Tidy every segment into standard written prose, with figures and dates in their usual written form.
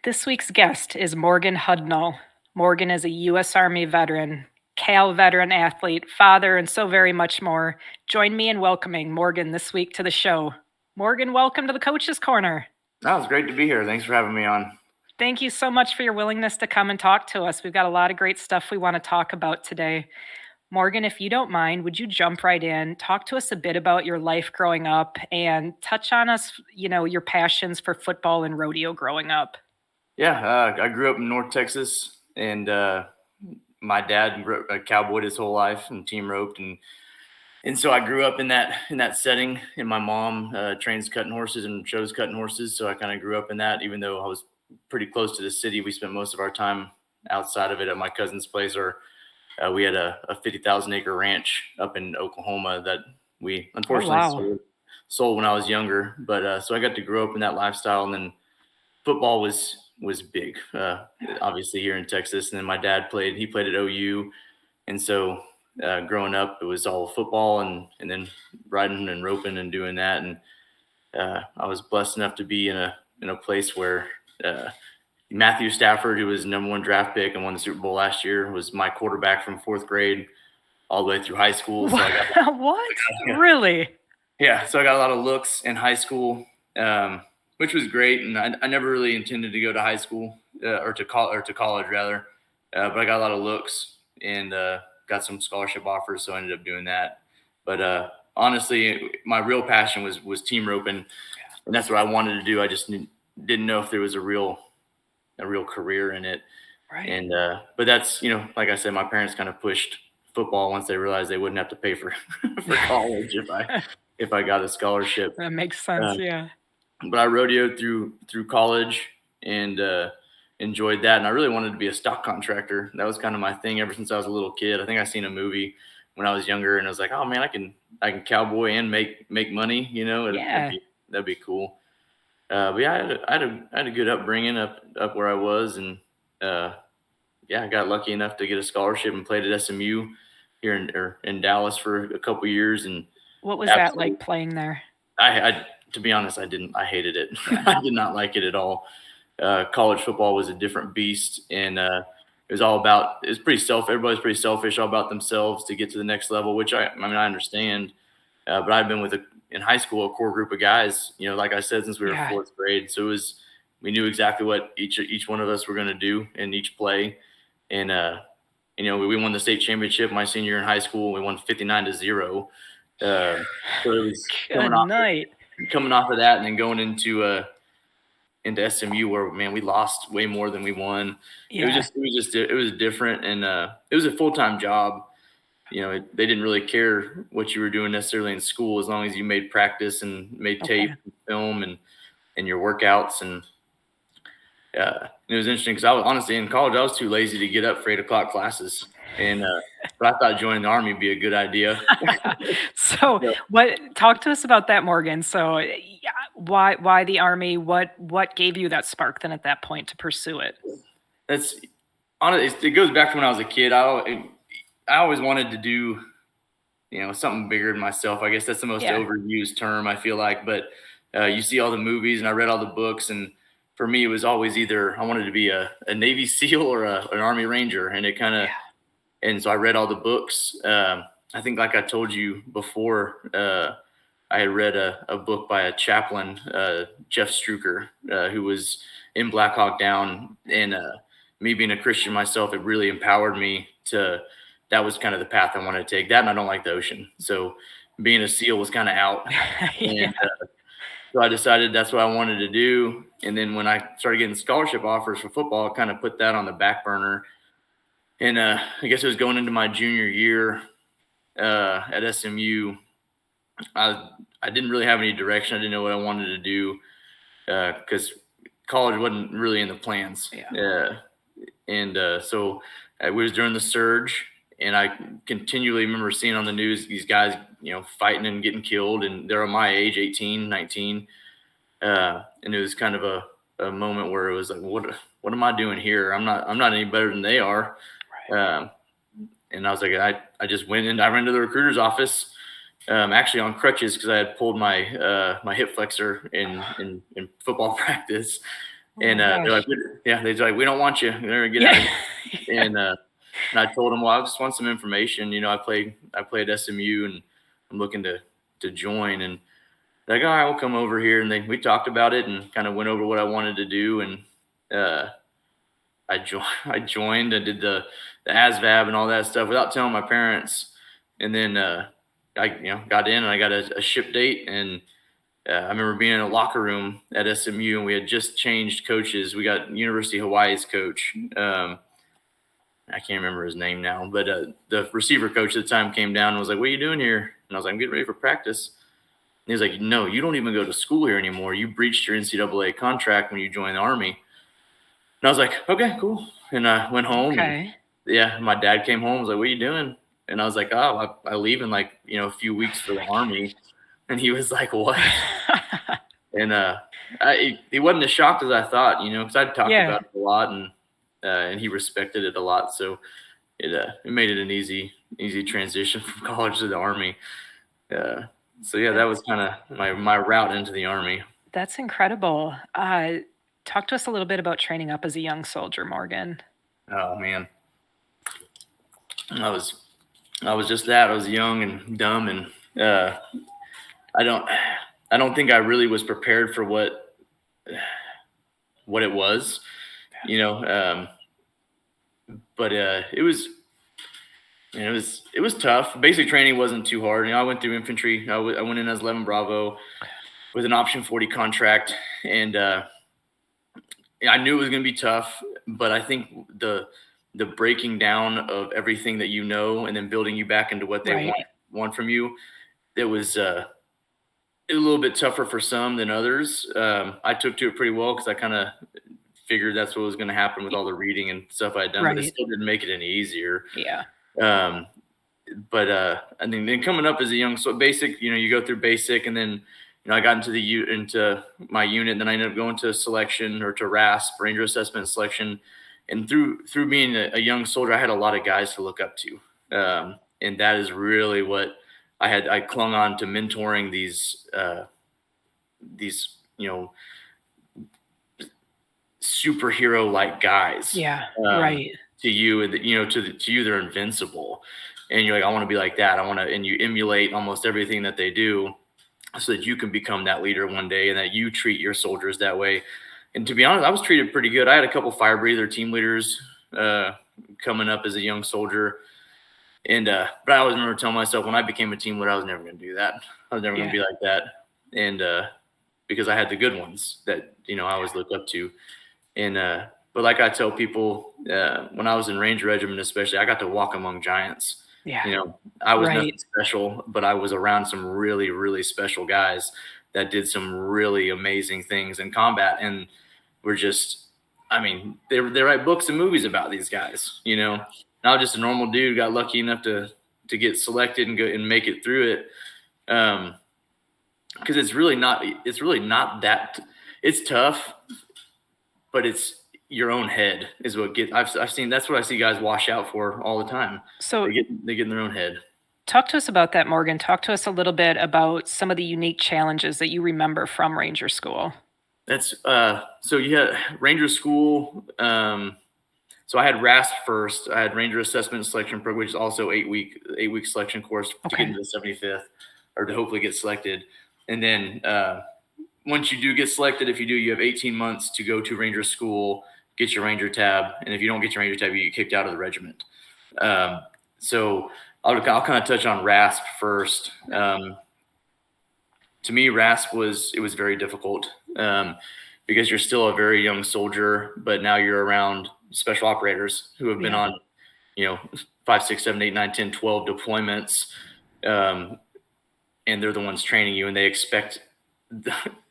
This week's guest is Morgan Hundall. Morgan is a U.S. Army veteran, Cal veteran athlete, father, and so very much more. Join me in welcoming Morgan this week to the show. Morgan, welcome to the Coach's Corner. That was great to be here. Thanks for having me on. Thank you so much for your willingness to come and talk to us. We've got a lot of great stuff we want to talk about today. Morgan, if you don't mind, would you jump right in, talk to us a bit about your life growing up and touch on your passions for football and rodeo growing up? Yeah, I grew up in North Texas, and my dad cowboyed his whole life and team roped, and so I grew up in that setting. And my mom trains cutting horses and shows cutting horses, so I kind of grew up in that. Even though I was pretty close to the city, we spent most of our time outside of it at my cousin's place, or we had a 50,000-acre ranch up in Oklahoma that we unfortunately sold when I was younger. But so I got to grow up in that lifestyle, and then football was big, obviously here in Texas. And then my dad played at OU. And so growing up, it was all football and then riding and roping and doing that. And I was blessed enough to be in a place where Matthew Stafford, who was the #1 draft pick and won the Super Bowl last year, was my quarterback from 4th grade all the way through high school. So what? Really? Yeah. So I got a lot of looks in high school. Which was great, and I never really intended to go to high school or to college rather, but I got a lot of looks and got some scholarship offers, so I ended up doing that. But honestly, my real passion was team roping, and that's what I wanted to do. I just didn't know if there was a real career in it. Right. And but that's like I said, my parents kind of pushed football once they realized they wouldn't have to pay for college if I got a scholarship. That makes sense. Yeah. But I rodeoed through college and enjoyed that. And I really wanted to be a stock contractor. That was kind of my thing ever since I was a little kid. I think I seen a movie when I was younger, and I was like, oh man, I can cowboy and make money. That'd be cool. But yeah, I had a good upbringing up where I was, and I got lucky enough to get a scholarship and played at SMU here in Dallas for a couple years. And what was that like playing there? To be honest, I hated it. I did not like it at all. College football was a different beast, and everybody's pretty selfish, all about themselves to get to the next level, which I understand. But I've been in high school, a core group of guys, like I said, since we were 4th grade. So we knew exactly what each one of us were going to do in each play. And, we won the state championship my senior year in high school. We won 59-0. So it was coming off of that, and then going into SMU, where man, we lost way more than we won. Yeah. It was different, and it was a full-time job. They didn't really care what you were doing necessarily in school, as long as you made practice and made tape and film and your workouts. And it was interesting because I was honestly in college, I was too lazy to get up for 8 o'clock classes. And but I thought joining the Army would be a good idea. So talk to us about that, Morgan. So why the Army? What gave you that spark then at that point to pursue it? That's honestly, it goes back to when I was a kid. I always wanted to do something bigger than myself. I guess that's the most overused term, I feel like. But you see all the movies, and I read all the books, and for me it was always either I wanted to be a Navy SEAL or an Army Ranger, and it kind of and so I read all the books. I think, like I told you before, I had read a book by a chaplain, Jeff Struker, who was in Black Hawk Down. And me being a Christian myself, it really empowered me that was kind of the path I wanted to take. That, and I don't like the ocean. So being a SEAL was kind of out. And so I decided that's what I wanted to do. And then when I started getting scholarship offers for football, I kind of put that on the back burner. And I guess it was going into my junior year at SMU. I didn't really have any direction. I didn't know what I wanted to do because college wasn't really in the plans. So it was during the surge, and I continually remember seeing on the news these guys, fighting and getting killed, and they're my age, 18, 19. And it was kind of a moment where it was like, what am I doing here? I'm not any better than they are. And I was like, I just went in. I ran to the recruiter's office, actually on crutches because I had pulled my hip flexor in football practice. Oh And my they're like, gosh. they're like, we don't want you. They're get out of Yeah. here. And I told them, well, I just want some information. I played SMU, and I'm looking to join. And they're like, all right, we'll come over here. And we talked about it and kind of went over what I wanted to do. And I joined and did the ASVAB and all that stuff without telling my parents. And then I got in, and I got a ship date. And I remember being in a locker room at SMU, and we had just changed coaches. We got University of Hawaii's coach. I can't remember his name now, but the receiver coach at the time came down and was like, what are you doing here? And I was like, I'm getting ready for practice. And he was like, no, you don't even go to school here anymore. You breached your NCAA contract when you joined the Army. And I was like, okay, cool. And I went home. Okay. And my dad came home. Was like, what are you doing? And I was like, oh, I leave in a few weeks for the Army. And he was like, what? And he wasn't as shocked as I thought, because I'd talked about it a lot, and he respected it a lot. So it made it an easy transition from college to the Army. So that was kind of my route into the Army. That's incredible. Talk to us a little bit about training up as a young soldier, Morgan. Oh man, I was just that. I was young and dumb, and I don't think I really was prepared for what it was, but it was tough. Basic training wasn't too hard. I went through infantry. I went in as 11 Bravo with an option 40 contract, and I knew it was going to be tough, but I think the breaking down of everything that and then building you back into what they want from you, it was a little bit tougher for some than others. I took to it pretty well because I kind of figured that's what was going to happen with all the reading and stuff I'd done, but it still didn't make it any easier. Yeah. But I mean, then coming up as a young, so basic, you go through basic, and then I got into my unit, and then I ended up going to selection, or to RASP, Ranger Assessment Selection. And through being a young soldier, I had a lot of guys to look up to, and that is really what I clung on to, mentoring these superhero like guys. Yeah, right. To you, and to you, they're invincible, and you're like, I want to be like that. And you emulate almost everything that they do, so that you can become that leader one day, and that you treat your soldiers that way. And to be honest, I was treated pretty good. I had a couple fire breather team leaders coming up as a young soldier. And but I always remember telling myself, when I became a team leader, I was never going to do that. I was never going to be like that. And because I had the good ones that, I always look up to. And but like I tell people, when I was in Ranger Regiment especially, I got to walk among giants. Yeah. I was nothing special, but I was around some really, really special guys that did some really amazing things in combat, and were just, they write books and movies about these guys. Not just a normal dude got lucky enough to get selected and go and make it through it. Because it's really not that. It's tough, but it's your own head is what I've seen. That's what I see guys wash out for all the time. So they get in their own head. Talk to us about that, Morgan. Talk to us a little bit about some of the unique challenges that you remember from Ranger School. That's so Ranger School. So I had RASP first. I had Ranger Assessment Selection Program, which is also 8-week selection course to get into the 75th, or to hopefully get selected. And then once you do get selected, if you do, you have 18 months to go to Ranger School, get your Ranger tab, and if you don't get your Ranger tab, you get kicked out of the regiment. So I'll kind of touch on RASP first. To me, RASP was very difficult because you're still a very young soldier, but now you're around special operators who have been on, 5, 6, 7, 8, 9, 10, 12 deployments, and they're the ones training you, and they expect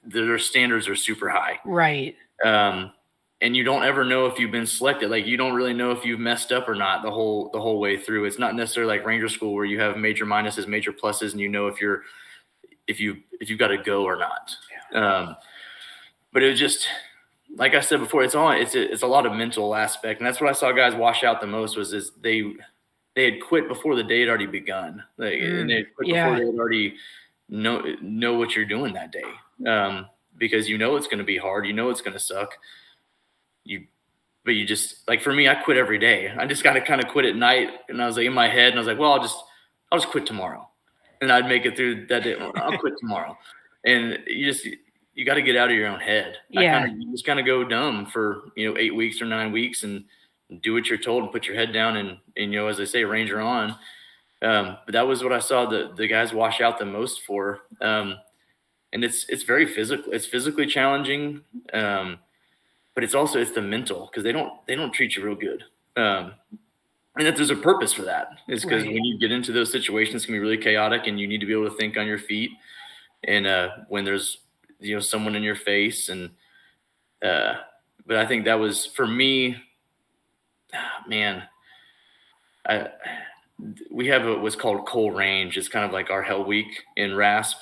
their standards are super high. Right. And you don't ever know if you've been selected. Like, you don't really know if you've messed up or not the whole way through. It's not necessarily like Ranger School where you have major minuses, major pluses, and if you've got to go or not. Yeah. But it was just, like I said before, it's a lot of mental aspect, and that's what I saw guys wash out the most. Was they had quit before the day had already begun, and they had quit before they had already know what you're doing that day, because it's going to be hard, it's going to suck, but you just, like, for me, I quit every day. I just got to kind of quit at night. And I was like in my head and I was like, well, I'll just quit tomorrow. And I'd make it through that day. I'll quit tomorrow. And you got to get out of your own head. Yeah. You just kind of go dumb for, 8 weeks or 9 weeks and do what you're told and put your head down and as they say, Ranger on. But that was what I saw the guys wash out the most for. And it's very physical. It's physically challenging. But it's the mental, because they don't treat you real good. And that there's a purpose for that. It's because when you get into those situations, it can be really chaotic and you need to be able to think on your feet. And when there's, someone in your face but I think that was for me, man, we have what's called Coal Range. It's kind of like our Hell Week in RASP.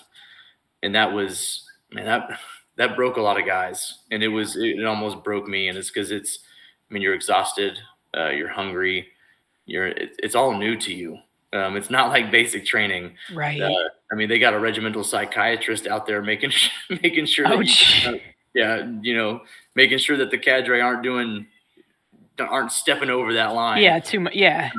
And that was, man, that broke a lot of guys, and it almost broke me. And it's because you're exhausted, you're hungry, it's all new to you. It's not like basic training. Right. They got a regimental psychiatrist out there making sure that making sure that the cadre aren't stepping over that line. Yeah, too much. Yeah.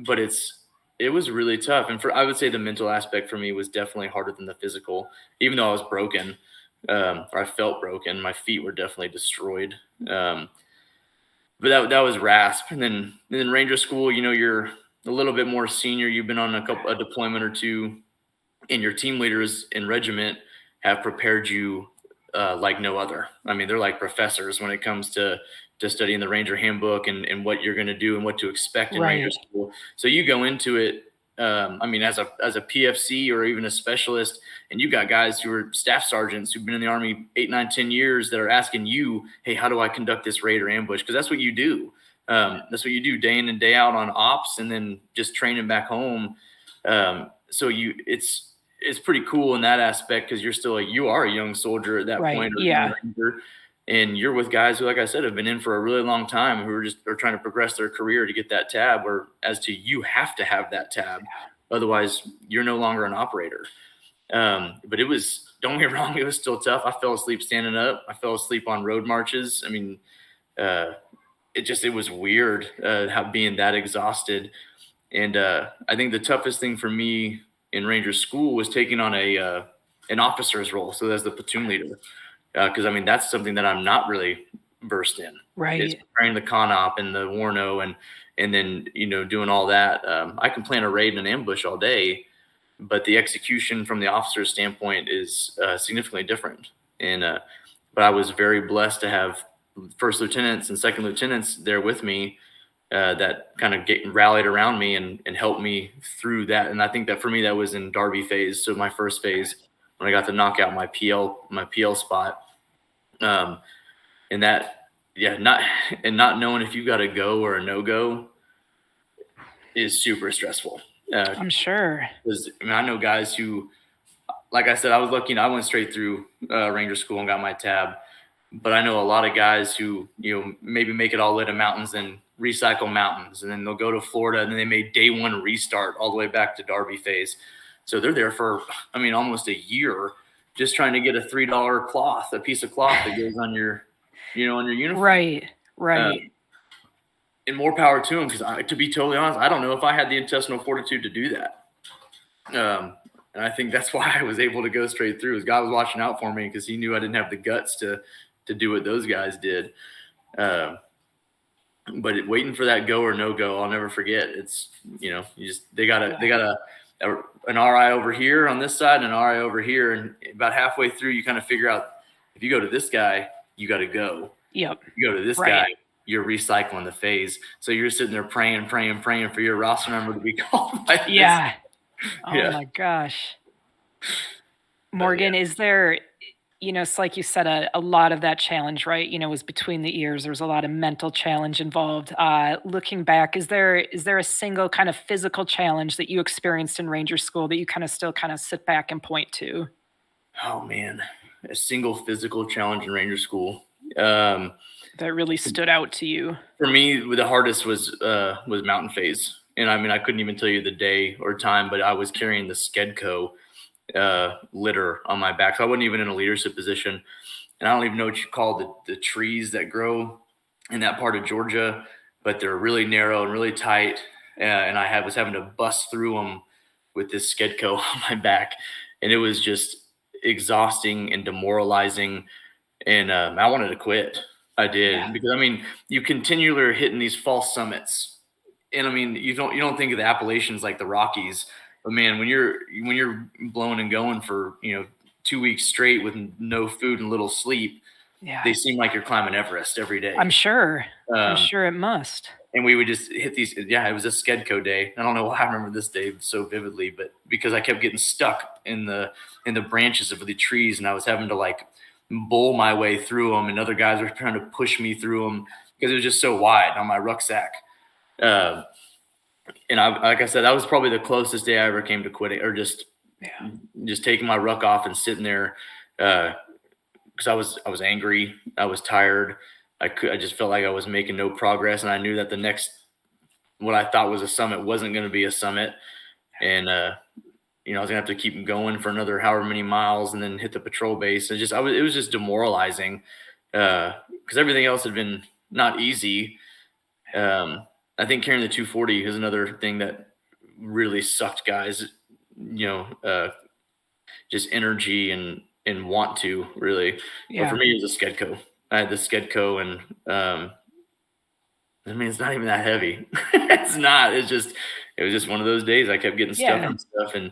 But it was really tough. And I would say the mental aspect for me was definitely harder than the physical, even though I was broken, or I felt broken. My feet were definitely destroyed. But that was RASP. And then Ranger School, you're a little bit more senior. You've been on a deployment or two, and your team leaders in regiment have prepared you like no other. They're like professors when it comes to studying the Ranger handbook and what you're going to do and what to expect in Ranger School. So you go into it, as a PFC or even a specialist, and you got guys who are staff sergeants who've been in the Army 8, 9, 10 years that are asking you, hey, how do I conduct this raid or ambush? Because that's what you do. That's what you do day in and day out on ops, and then just training back home. So it's pretty cool in that aspect, because you are a young soldier at that point. Yeah. And you're with guys who, like I said, have been in for a really long time, who are trying to progress their career to get that tab, or you have to have that tab. Otherwise, you're no longer an operator. But don't get me wrong, it was still tough. I fell asleep standing up. I fell asleep on road marches. It was weird how being that exhausted. And I think the toughest thing for me in Ranger School was taking on an officer's role. So as the platoon leader. Because that's something that I'm not really versed in. Right. It's preparing the con op and the Warno and then doing all that. I can plan a raid and an ambush all day, but the execution from the officer's standpoint is significantly different. And but I was very blessed to have first lieutenants and second lieutenants there with me that kind of rallied around me and helped me through that. And I think that for me that was in Darby phase, so my first phase, when I got to knock out my PL spot, not knowing if you got a go or a no go is super stressful. I'm sure. Because I know guys who, like I said, I was lucky and I went straight through Ranger School and got my tab. But I know a lot of guys who maybe make it all the way to mountains and recycle mountains, and then they'll go to Florida and then they made day one restart all the way back to Darby phase. So they're there for, almost a year just trying to get a $3 a piece of cloth that goes on your, on your uniform. Right. And more power to them, because to be totally honest, I don't know if I had the intestinal fortitude to do that. And I think that's why I was able to go straight through, is God was watching out for me, because he knew I didn't have the guts to do what those guys did. But waiting for that go or no go, I'll never forget. It's, they got an RI over here on this side and an RI over here. And about halfway through, you kind of figure out, if you go to this guy, you got to go. Yep. If you go to this guy, you're recycling the phase. So you're sitting there praying for your roster number to be called by this. Yeah. Oh my gosh. Morgan, is there, it's like you said, a lot of that challenge, right? Was between the ears. There was a lot of mental challenge involved. Looking back, is there a single kind of physical challenge that you experienced in Ranger School that you kind of still kind of sit back and point to? Oh man, a single physical challenge in Ranger School that really stood out to you. For me, the hardest was mountain phase. And I couldn't even tell you the day or time, but I was carrying the Skedco litter on my back. So I wasn't even in a leadership position. And I don't even know what you call the trees that grow in that part of Georgia, but they're really narrow and really tight. And I was having to bust through them with this Skedco on my back, and it was just exhausting and demoralizing. And I wanted to quit. I did, because I mean, you continually are hitting these false summits, and I mean, you don't think of the Appalachians like the Rockies, but man, when you're blowing and going for 2 weeks straight with no food and little sleep, they seem like you're climbing Everest every day. I'm sure it must. And we would just hit these. Yeah, it was a Skedco day. I don't know why I remember this day so vividly, but because I kept getting stuck in the branches of the trees, and I was having to like bull my way through them, and other guys were trying to push me through them because it was just so wide on my rucksack. And like I said, that was probably the closest day I ever came to quitting, or just taking my ruck off and sitting there, because I was angry, I was tired, I just felt like I was making no progress, and I knew that the next, what I thought was a summit, wasn't going to be a summit, and I was gonna have to keep going for another however many miles, and then hit the patrol base. It was just demoralizing, because everything else had been not easy. I think carrying the 240 is another thing that really sucked guys, just energy and want to really. But for me, it was a Skedco. I had the Skedco, and I mean, it's not even that heavy. It's not. It was just one of those days. I kept getting stuck on stuff, and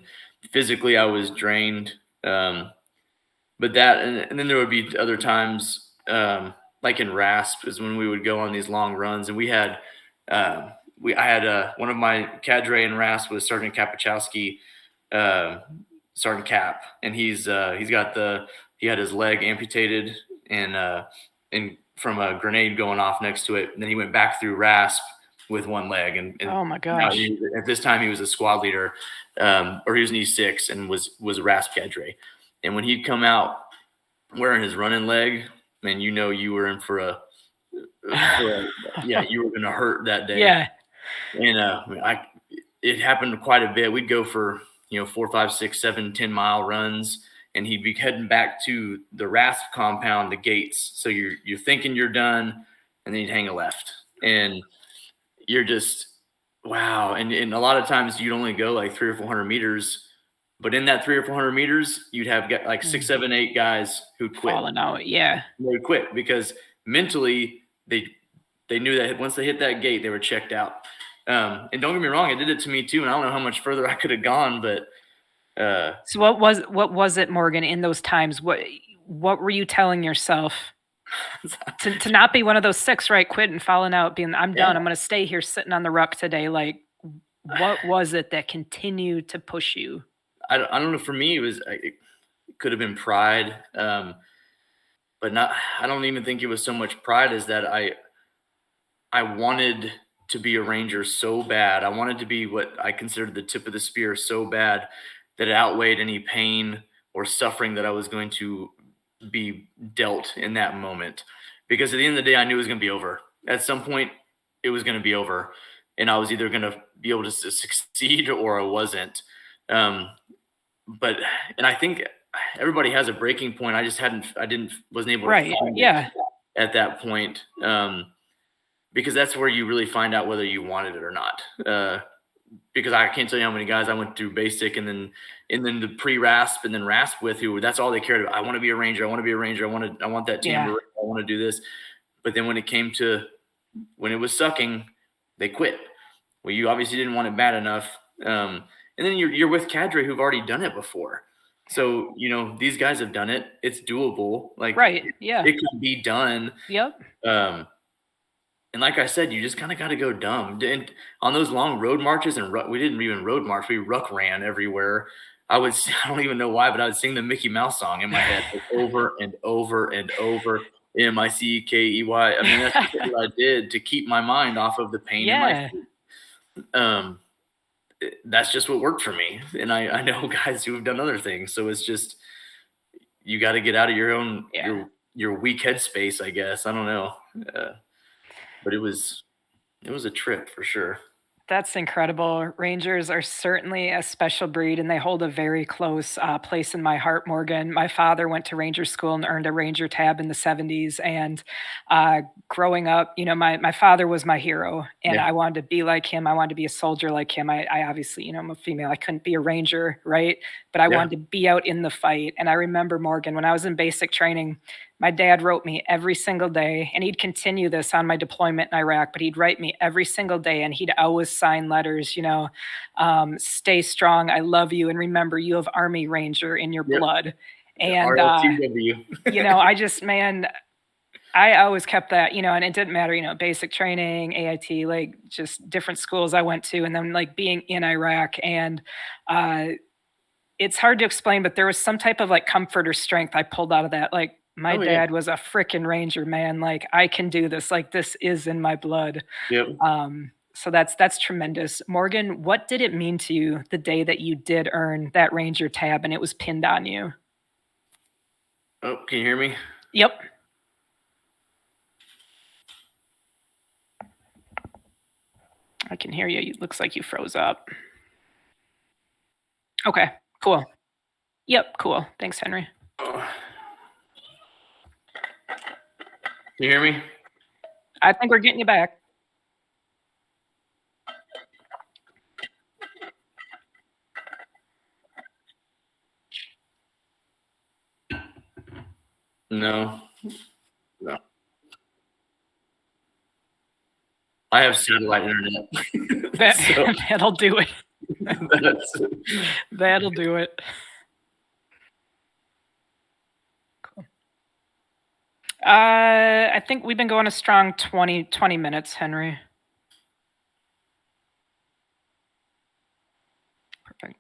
physically I was drained. But that, and then there would be other times, like in RASP, is when we would go on these long runs, and we had, I had one of my cadre in RASP was Sergeant Kapachowski, Sergeant Cap, and he had his leg amputated, and from a grenade going off next to it. And then he went back through RASP with one leg, and oh my gosh! At this time he was a squad leader, or he was an E6 and was a RASP cadre. And when he'd come out wearing his running leg, man, you were in for a you were going to hurt that day. Yeah. And it happened quite a bit. We'd go for 4, 5, 6, 7, 10-mile runs, and he'd be heading back to the RASP compound, the gates. So you're thinking you're done, and then you'd hang a left, and you're just, wow. And a lot of times you'd only go like 300 or 400 meters, but in that 300 or 400 meters, you'd have like 6, 7, 8 guys who quit. Falling out, yeah. They would quit because mentally they knew that once they hit that gate, they were checked out. And don't get me wrong, it did it to me too. And I don't know how much further I could have gone, but. So what was it, Morgan, in those times? What were you telling yourself to not be one of those 6, right? Quit and falling out, being, I'm done. I'm going to stay here sitting on the ruck today. Like, what was it that continued to push you? I don't know. For me, it could have been pride, but not. I don't even think it was so much pride as that I wanted to be a Ranger so bad. I wanted to be what I considered the tip of the spear so bad that it outweighed any pain or suffering that I was going to be dealt in that moment. Because at the end of the day, I knew it was going to be over. At some point, it was going to be over, and I was either going to be able to succeed or I wasn't. But I think everybody has a breaking point. I just wasn't able to find it at that point, because that's where you really find out whether you wanted it or not. Because I can't tell you how many guys I went through basic and then the pre-RASP and then RASP with, who that's all they cared about. I want to be a Ranger. I want to be a Ranger. I want that team. I want to do this. But then when it was sucking, they quit. Well, you obviously didn't want it bad enough. And then you're with cadre who've already done it before. So, these guys have done it. It's doable. Like, right. Yeah. It can be done. Yep. And like I said, you just kind of got to go dumb. And on those long road marches, and we didn't even road march, we ruck ran everywhere. I don't even know why, but I would sing the Mickey Mouse song in my head over and over and over. Mickey. I mean, that's what I did to keep my mind off of the pain in my feet. That's just what worked for me. And I know guys who have done other things. So it's just, you got to get out of your own, your weak headspace, I guess. I don't know. But it was a trip for sure. That's incredible. Rangers are certainly a special breed, and they hold a very close place in my heart, Morgan. My father went to Ranger school and earned a Ranger tab in the 70s. And growing up, my father was my hero, and Yeah. I wanted to be like him. I wanted to be a soldier like him. I obviously, I'm a female. I couldn't be a Ranger, right? But I Yeah. wanted to be out in the fight. And I remember, Morgan, when I was in basic training, my dad wrote me every single day, and he'd continue this on my deployment in Iraq, but he'd write me every single day, and he'd always sign letters, stay strong, I love you, and remember, you have Army Ranger in your Yep. blood. And, RLTW. I just, man, I always kept that, and it didn't matter, basic training, AIT, like just different schools I went to, and then like being in Iraq. And uh, it's hard to explain, but there was some type of like comfort or strength I pulled out of that. Like my Oh yeah. dad was a freaking Ranger, man. Like I can do this. Like this is in my blood. Yep. So that's tremendous. Morgan, what did it mean to you the day that you did earn that Ranger tab and it was pinned on you? Oh, can you hear me? Yep. I can hear you. It looks like you froze up. Okay, cool. Yep, cool. Thanks, Henry. Oh. Can you hear me? I think we're getting you back. No. No. I have satellite internet. So That'll do it. that's That'll do it. Cool. I think we've been going a strong 20 minutes, Henry. Perfect.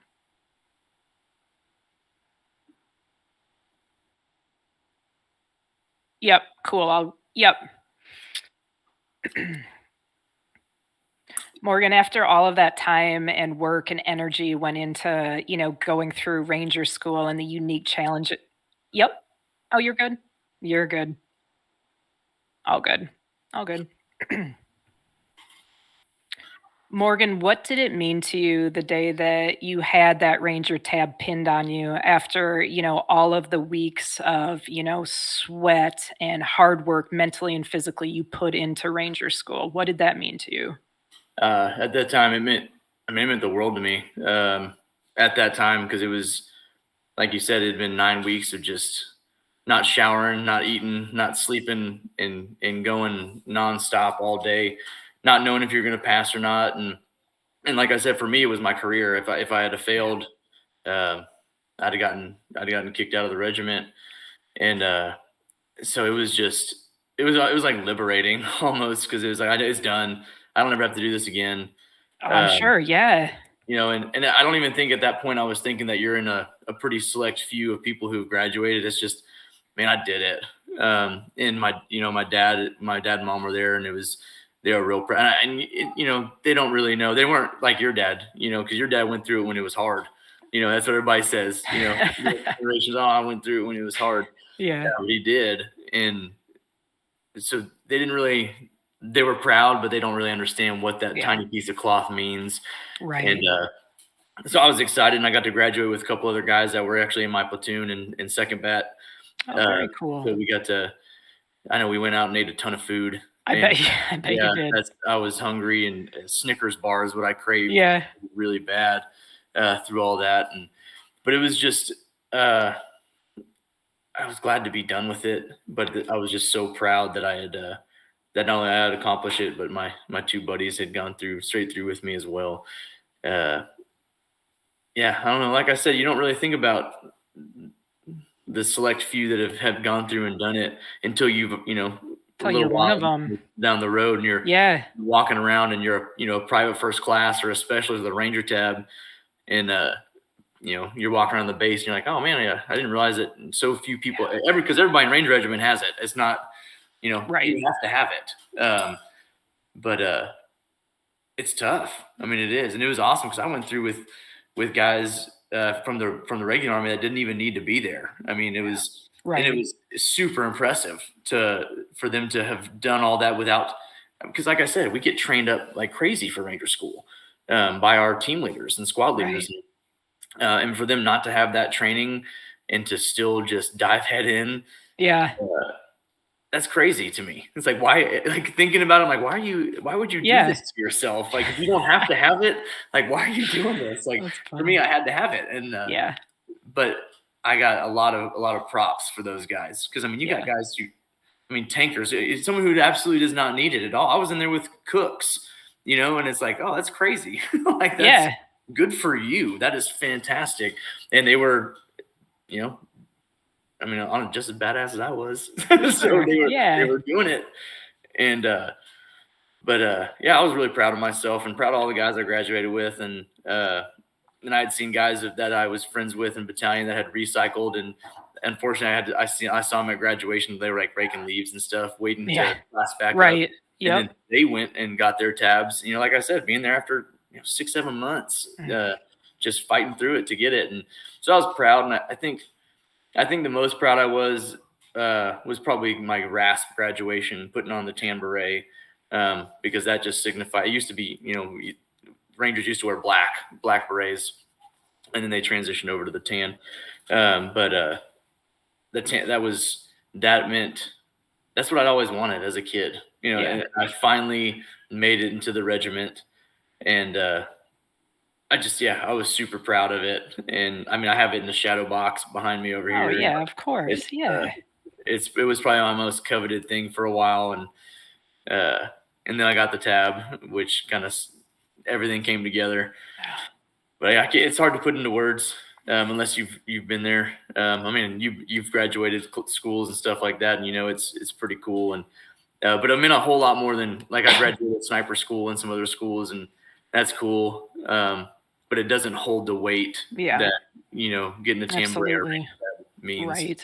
Yep, cool. Yep. Morgan, after all of that time and work and energy went into, going through Ranger school and the unique challenge. Yep. Oh, you're good. You're good. All good. All good. Morgan, what did it mean to you the day that you had that Ranger tab pinned on you after, all of the weeks of, sweat and hard work mentally and physically you put into Ranger school? What did that mean to you? at that time it meant the world to me. At that time, because it was like you said, it had been 9 weeks of just not showering, not eating, not sleeping, and going nonstop all day, not knowing if you're going to pass or not. And like I said, for me, it was my career. If I had failed, uh, I'd have gotten kicked out of the regiment. And so it was like liberating almost, because it was like it's done. I don't ever have to do this again. Oh, I'm Um, sure. Yeah. and I don't even think at that point I was thinking that you're in a pretty select few of people who've graduated. It's just, man, I did it. And my dad and mom were there, and they were real proud. And they don't really know. They weren't like your dad, because your dad went through it when it was hard. That's what everybody says. Generations, oh, I went through it when it was hard. Yeah. Yeah, but he did. And so they were proud, but they don't really understand what that Yeah. tiny piece of cloth means. Right. And so I was excited, and I got to graduate with a couple other guys that were actually in my platoon in second bat. Oh, very So cool. I know we went out and ate a ton of food. I And bet you, yeah, did. I was hungry, and Snickers bar is what I craved Yeah. really bad through all that. But it was just, I was glad to be done with it, but I was just so proud that that not only I had accomplished it, but my two buddies had gone straight through with me as well. Uh, yeah, I don't know. Like I said, you don't really think about the select few that have gone through and done it until you've, a Tell little you're one of while them. down the road, and you're Yeah. walking around, and you're, a private first class, or especially with a Ranger tab, and you're walking around the base, and you're like, oh man, I didn't realize that so few people, because everybody in Ranger Regiment has it. It's not, Right. you have to have it. But it's tough. I mean, it is, and it was awesome because I went through with guys from the regular Army that didn't even need to be there. I mean, it was. Right. And it was super impressive for them to have done all that without, because like I said, we get trained up like crazy for Ranger school. by our team leaders and squad leaders. Right. And for them not to have that training and to still just dive head in, Yeah. that's crazy to me. It's like, why, like thinking about it, I'm like, why would you do this to yourself? Like, if you don't have to have it, like, why are you doing this? Like, for me, I had to have it. And, but I got a lot of props for those guys. Cause I mean, you got guys tankers, it's someone who absolutely does not need it at all. I was in there with cooks, and it's like, oh, that's crazy. Like, that's good for you. That is fantastic. And they were, on just as badass as I was. So they were doing it. And, I was really proud of myself and proud of all the guys I graduated with. And I had seen guys that I was friends with in battalion that had recycled. And unfortunately, I saw them at graduation. They were like raking leaves and stuff, waiting to class back up. And then they went and got their tabs. Like I said, being there after 6-7 months, just fighting through it to get it. And so I was proud. And I think the most proud I was probably my RASP graduation, putting on the tan beret, because that just signified. It used to be, Rangers used to wear black berets, and then they transitioned over to the tan. The tan, that meant that's what I'd always wanted as a kid. And I finally made it into the regiment, and I was super proud of it. And I have it in the shadow box behind me over here. Oh yeah, of course. It was probably my most coveted thing for a while. And then I got the tab, which kind of everything came together. But it's hard to put into words unless you've been there. You've graduated schools and stuff like that, and it's pretty cool. And but I'm in a whole lot more than, like, I graduated sniper school and some other schools, and that's cool. But it doesn't hold the weight that getting the tan beret means. Right.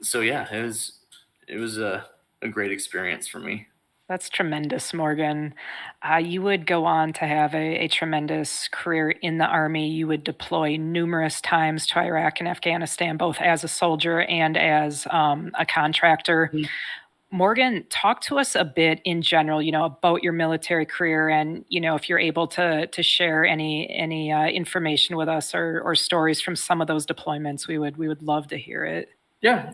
So it was a great experience for me. That's tremendous, Morgan. You would go on to have a tremendous career in the Army. You would deploy numerous times to Iraq and Afghanistan, both as a soldier and as a contractor. Mm-hmm. Morgan, talk to us a bit in general, about your military career, and if you're able to share any information with us or stories from some of those deployments, we would love to hear it. Yeah.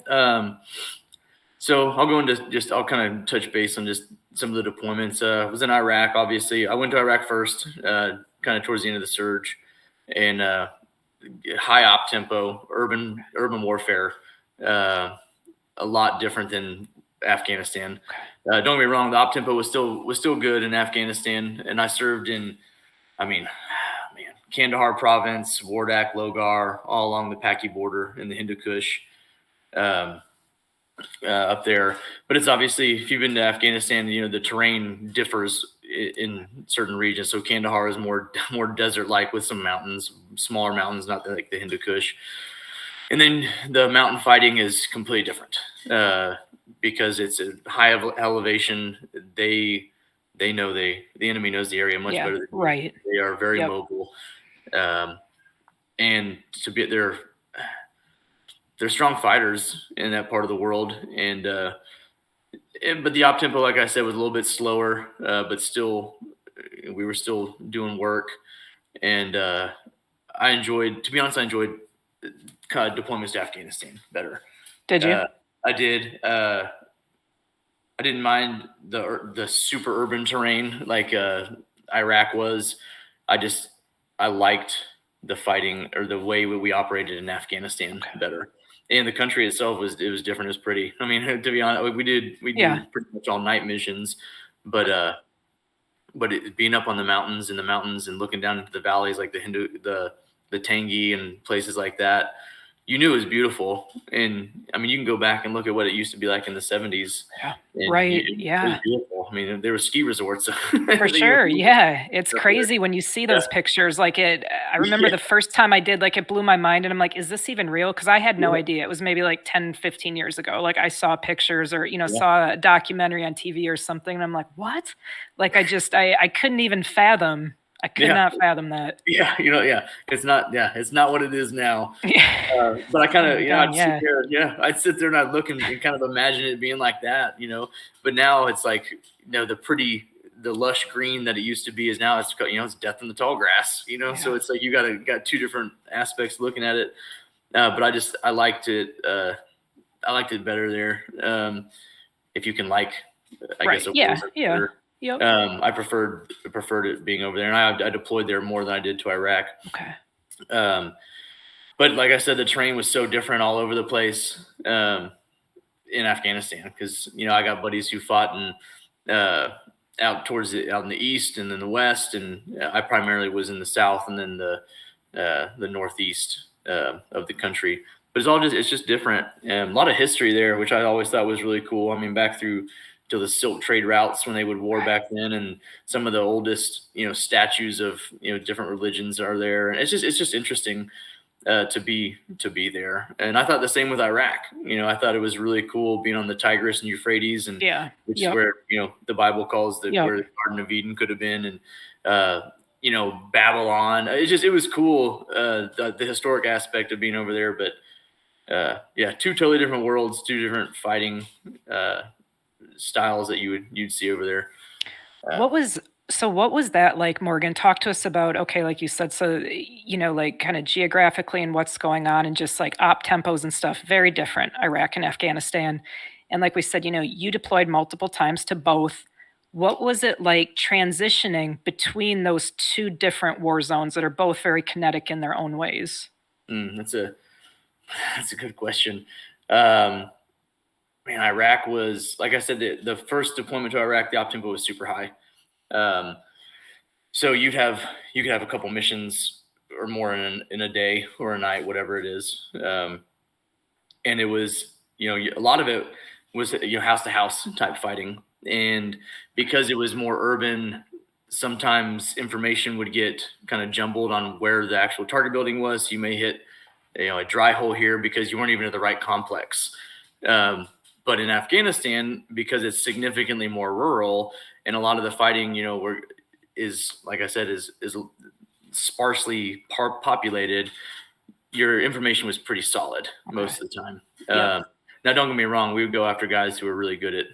So I'll go into I'll kind of touch base on just some of the deployments. I was in Iraq, obviously. I went to Iraq first, kind of towards the end of the surge, and high op tempo, urban warfare, a lot different than Afghanistan. Don't get me wrong, the op tempo was still good in Afghanistan, and I served in, Kandahar province, Wardak, Logar, all along the Paki border in the Hindu Kush, up there. But it's obviously, if you've been to Afghanistan, the terrain differs in certain regions. So Kandahar is more desert-like with some mountains, smaller mountains, not like the Hindu Kush. And then the mountain fighting is completely different. Because it's a high elevation, the enemy knows the area much better than right. They are very mobile, and to be they're strong fighters in that part of the world. And but the op tempo, like I said, was a little bit slower, but still we were still doing work. And I enjoyed deployments to Afghanistan better. Did you? I did. I didn't mind the super urban terrain like Iraq was. I liked the fighting, or the way we operated in Afghanistan better. And the country itself was different. It was pretty. To be honest, we did pretty much all night missions, but being up on the mountains and looking down into the valleys like the Tangi and places like that, you knew it was beautiful. And you can go back and look at what it used to be like in the 70s. Yeah. Right. It was beautiful. There were ski resorts. For sure. Yeah. It's crazy when you see those pictures. Like I remember the first time I did, like, it blew my mind, and I'm like, is this even real? Cause I had no idea. It was maybe like 10, 15 years ago. Like, I saw pictures or, saw a documentary on TV or something. And I'm like, what? Like, I couldn't even fathom. I could not fathom that. Yeah, it's not what it is now. But I kind of, I'd sit there and I'd look and kind of imagine it being like that, But now it's like, the the lush green that it used to be is now it's death in the tall grass, so it's like you got two different aspects looking at it. But I liked it better there. If you can I guess Yep. I preferred it being over there, and I deployed there more than I did to Iraq. Okay. But like I said, the terrain was so different all over the place in Afghanistan, because I got buddies who fought out in the east and then the west, and I primarily was in the south and then the northeast of the country. But it's just different. A lot of history there, which I always thought was really cool. I mean, back through to the Silk Trade routes when they would war back then, and some of the oldest statues of different religions are there, and it's just interesting to be there. And I thought the same with Iraq. I thought it was really cool being on the Tigris and Euphrates, and which is where the Bible calls where the Garden of Eden could have been, and Babylon. It was cool, the historic aspect of being over there. But two totally different worlds, two different fighting styles that you'd see over there. What was that like, Morgan? Talk to us about, okay, like you said, so like kind of geographically and what's going on, and just like op tempos and stuff, very different, Iraq and Afghanistan. And like we said, you deployed multiple times to both. What was it like transitioning between those two different war zones that are both very kinetic in their own ways? That's a good question. Iraq was, like I said, the first deployment to Iraq, the op tempo was super high. So you could have a couple missions or more in a day or a night, whatever it is. And it was, a lot of it was, house to house type fighting. And because it was more urban, sometimes information would get kind of jumbled on where the actual target building was. So you may hit, a dry hole here because you weren't even at the right complex. But in Afghanistan, because it's significantly more rural, and a lot of the fighting, is, like I said, is sparsely populated, your information was pretty solid most of the time. Now, don't get me wrong, we would go after guys who were really good at,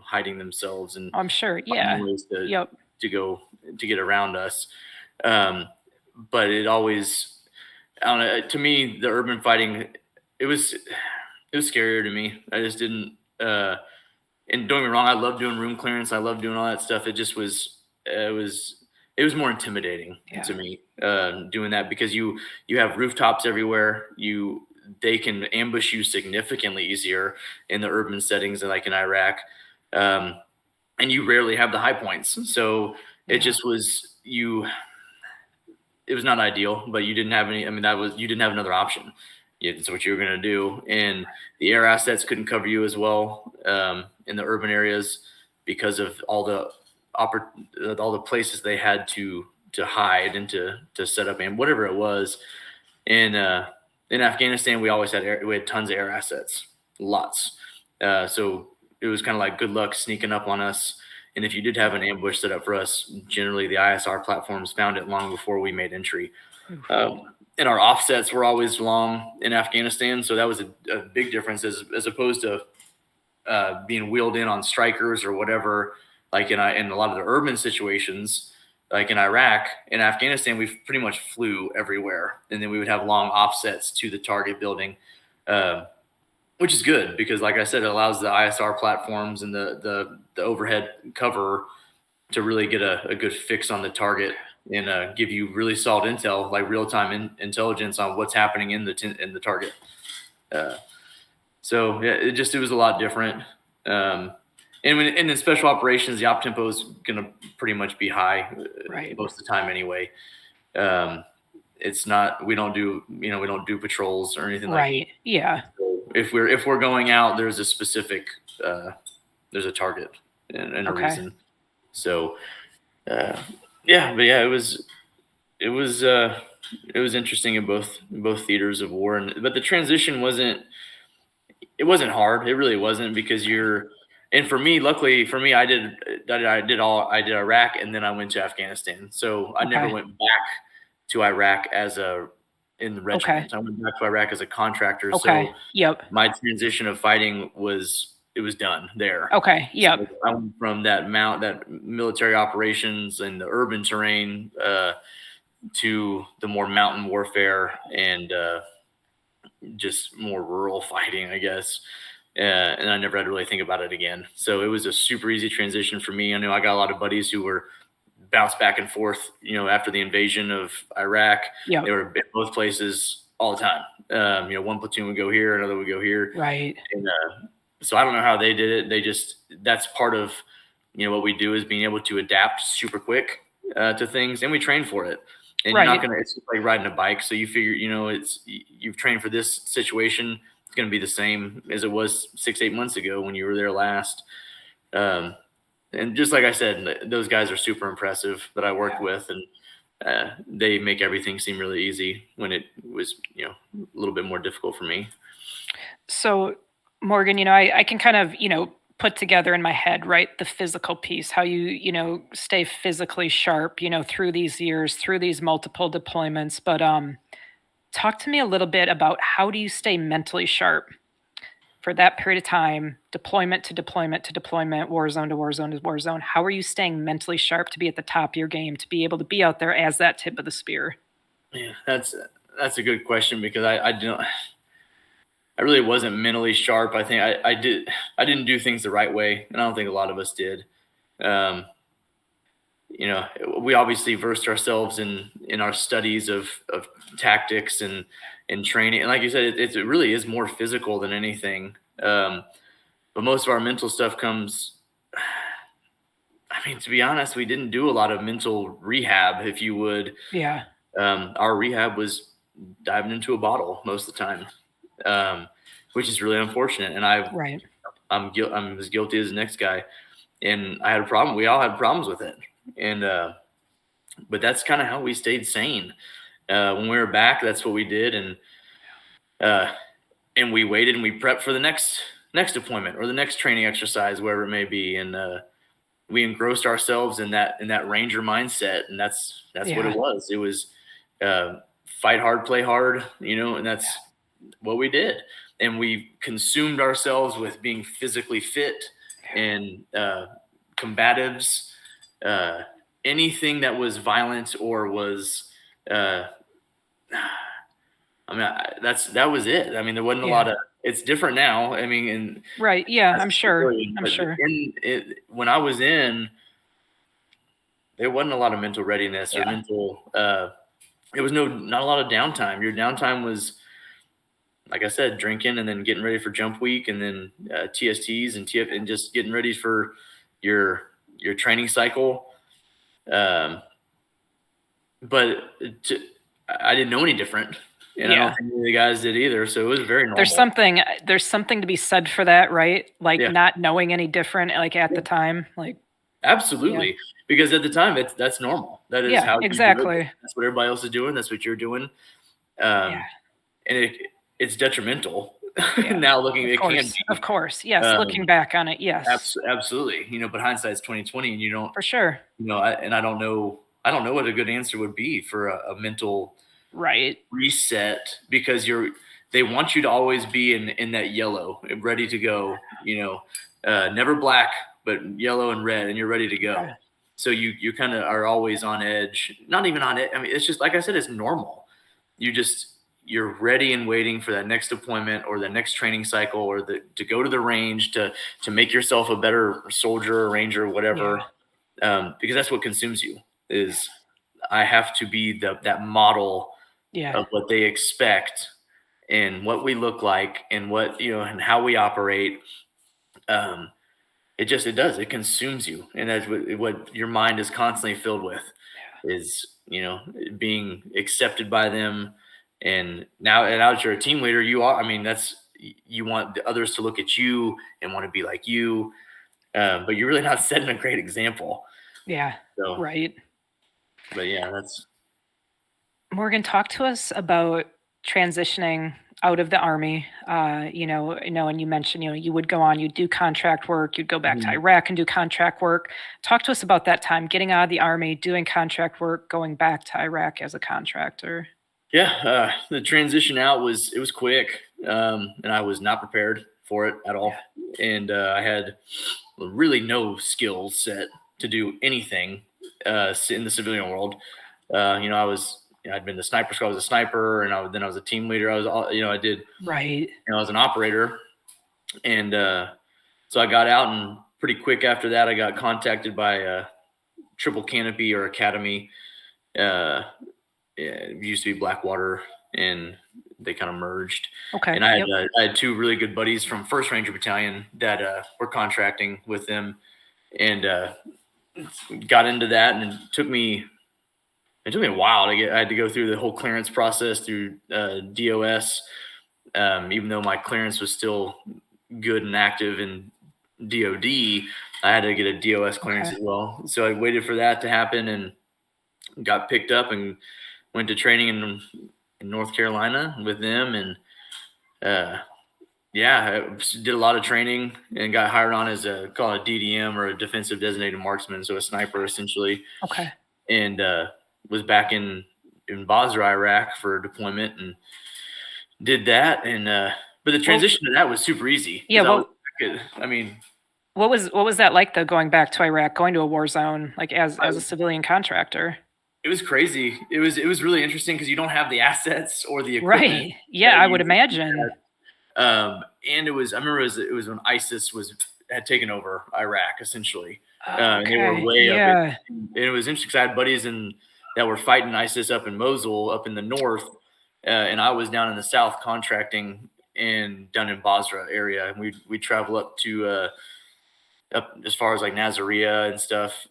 hiding themselves, and I'm sure, ways to go to get around us. But it always, I don't know, to me, the urban fighting, it was scarier to me. I just didn't, and don't get me wrong, I love doing room clearance. I love doing all that stuff. It just was, it was more intimidating to me, doing that, because you have rooftops everywhere. They can ambush you significantly easier in the urban settings than like in Iraq. And you rarely have the high points. So it just was, it was not ideal, but you didn't have any, you didn't have another option. That's what you were going to do. And the air assets couldn't cover you as well in the urban areas because of all the places they had to hide and to set up, and whatever it was. And in Afghanistan, we always had tons of air assets, lots. So it was kind of like good luck sneaking up on us. And if you did have an ambush set up for us, generally the ISR platforms found it long before we made entry. And our offsets were always long in Afghanistan, so that was a big difference as opposed to being wheeled in on strikers or whatever. Like in a lot of the urban situations, like in Iraq, in Afghanistan, we pretty much flew everywhere, and then we would have long offsets to the target building, which is good because, like I said, it allows the ISR platforms and the overhead cover to really get a good fix on the target and give you really solid intel, like real-time intelligence on what's happening in the target. So yeah, it was a lot different. And in special operations, the op tempo is going to pretty much be high most of the time anyway. It's not, we don't do patrols or anything like that. Yeah. So if we're going out, there's a specific, there's a target and a reason. So, it was interesting in both theaters of war, but the transition wasn't hard. It really wasn't, because and for me, luckily for me, I did Iraq, and then I went to Afghanistan. So I never went back to Iraq in the regiment. I went back to Iraq as a contractor. So my transition of fighting was was done there. Okay. Yep. So I went from that military operations and the urban terrain to the more mountain warfare and just more rural fighting, I guess. And I never had to really think about it again. So it was a super easy transition for me. I know I got a lot of buddies who were bounced back and forth, after the invasion of Iraq. Yep. They were in both places all the time. One platoon would go here, another would go here. Right. And so I don't know how they did it. That's part of, what we do is being able to adapt super quick to things, and we train for it. And right. You're not it's just like riding a bike. So you figure, you've trained for this situation. It's going to be the same as it was 6-8 months ago when you were there last. And just like I said, those guys are super impressive that I worked with, and they make everything seem really easy when it was, a little bit more difficult for me. So Morgan, I can kind of, put together in my head, right, the physical piece, how you stay physically sharp, through these years, through these multiple deployments. But talk to me a little bit about how do you stay mentally sharp for that period of time, deployment to deployment to deployment, war zone to war zone to war zone. How are you staying mentally sharp to be at the top of your game, to be able to be out there as that tip of the spear? Yeah, that's a good question, because I really wasn't mentally sharp. I think I didn't do things the right way, and I don't think a lot of us did. We obviously versed ourselves in our studies of tactics and training. And like you said, it really is more physical than anything. But most of our mental stuff comes, to be honest, we didn't do a lot of mental rehab, if you would. Yeah. Our rehab was diving into a bottle most of the time, which is really unfortunate. And I'm as guilty as the next guy. And I had a problem. We all had problems with it. And but that's kind of how we stayed sane. When we were back, that's what we did. And we waited and we prepped for the next deployment or the next training exercise, wherever it may be. And we engrossed ourselves in that Ranger mindset. And that's what it was. It was fight hard, play hard, and that's what we did. And we consumed ourselves with being physically fit and combatives. Anything that was violent or was, that was it. There wasn't a lot of. It's different now. Right. Yeah, I'm sure. When I was in, there wasn't a lot of mental readiness or mental. It was not a lot of downtime. Your downtime was, like I said, drinking and then getting ready for jump week, and then TSTs and TF, and just getting ready for your training cycle. But I didn't know any different, and I don't think any of the guys did either. So it was very normal. There's something to be said for that, right? Like not knowing any different, like at the time, like. Absolutely, because at the time that's normal. That is how exactly. You do it. That's what everybody else is doing. That's what you're doing. And it's detrimental. Now looking, it can be. Of course, yes. Looking back on it, yes. Absolutely. But hindsight's 20/20, and you don't. For sure. I don't know what a good answer would be for a mental reset, because they want you to always be in that yellow, ready to go. Never black, but yellow and red, and you're ready to go. Yeah. So you kind of are always on edge. Not even on it. It's just, like I said, it's normal. You're ready and waiting for that next deployment or the next training cycle, or to go to the range to make yourself a better soldier or ranger or whatever. Because that's what consumes you. Is I have to be that model of what they expect and what we look like and what and how we operate. It consumes you, and that's what your mind is constantly filled with, is being accepted by them. And now that you're a team leader, you want the others to look at you and want to be like you, but you're really not setting a great example. So, right. But that's. Morgan, talk to us about transitioning out of the Army. And you mentioned, you would go on, you'd do contract work, you'd go back to Iraq and do contract work. Talk to us about that time, getting out of the Army, doing contract work, going back to Iraq as a contractor. The transition out was quick, and I was not prepared for it at all. And I had really no skill set to do anything in the civilian world. I'd been the sniper school. I was a sniper, and then I was a team leader. I did. Right. I was an operator, and so I got out, and pretty quick after that, I got contacted by Triple Canopy or Academy. It used to be Blackwater, and they kind of merged. Okay. And I had two really good buddies from 1st Ranger Battalion that were contracting with them, and got into that. And it took me a while to get. I had to go through the whole clearance process through DOS, even though my clearance was still good and active in DOD. I had to get a DOS clearance as well. So I waited for that to happen and got picked up and went to training in North Carolina with them. And I did a lot of training and got hired on as called a DDM, or a defensive designated marksman. So a sniper essentially. Okay. And was back in Basra, Iraq for deployment, and did that. And but the transition to that was super easy. Yeah. What was that like though, going back to Iraq, going to a war zone, like as a civilian contractor? It was crazy. It was really interesting because you don't have the assets or the equipment. Right. Yeah, I would imagine. And I remember it was when ISIS had taken over Iraq essentially. And they were way up. And it was interesting because I had buddies that were fighting ISIS up in Mosul, up in the north, and I was down in the south contracting and down in Basra area. And we'd travel up to up as far as like Nasiriyah and stuff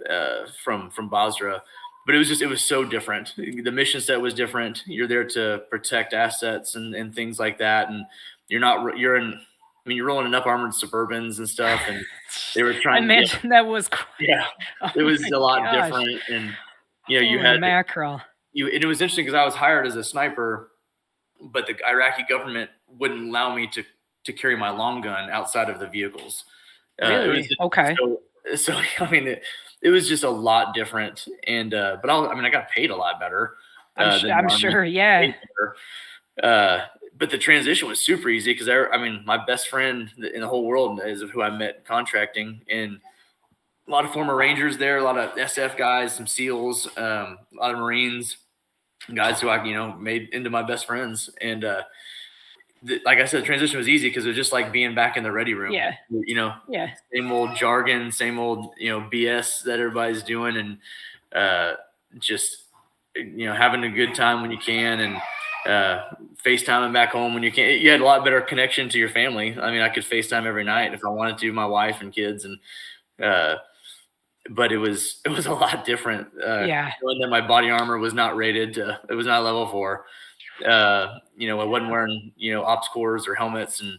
from Basra. But it was so different. The mission set was different. You're there to protect assets and things like that. And you're rolling in up armored Suburbans and stuff. And they were trying I imagine that was crazy. Yeah. It was a lot different. And, you had mackerel. And it was interesting because I was hired as a sniper, but the Iraqi government wouldn't allow me to carry my long gun outside of the vehicles. Really? Okay. So it was just a lot different, and but I got paid a lot better. I'm sure, yeah. But the transition was super easy because my best friend in the whole world is who I met contracting, and a lot of former Rangers there, a lot of SF guys, some SEALs, a lot of Marines, guys who I made into my best friends, and like I said, the transition was easy because it was just like being back in the ready room. Yeah. Same old jargon, same old, BS that everybody's doing, and just, having a good time when you can, and FaceTiming back home when you can. You had a lot better connection to your family. I could FaceTime every night if I wanted to, my wife and kids, and but it was a lot different. Knowing that my body armor was not rated it was not level 4. I wasn't wearing, ops cores or helmets, and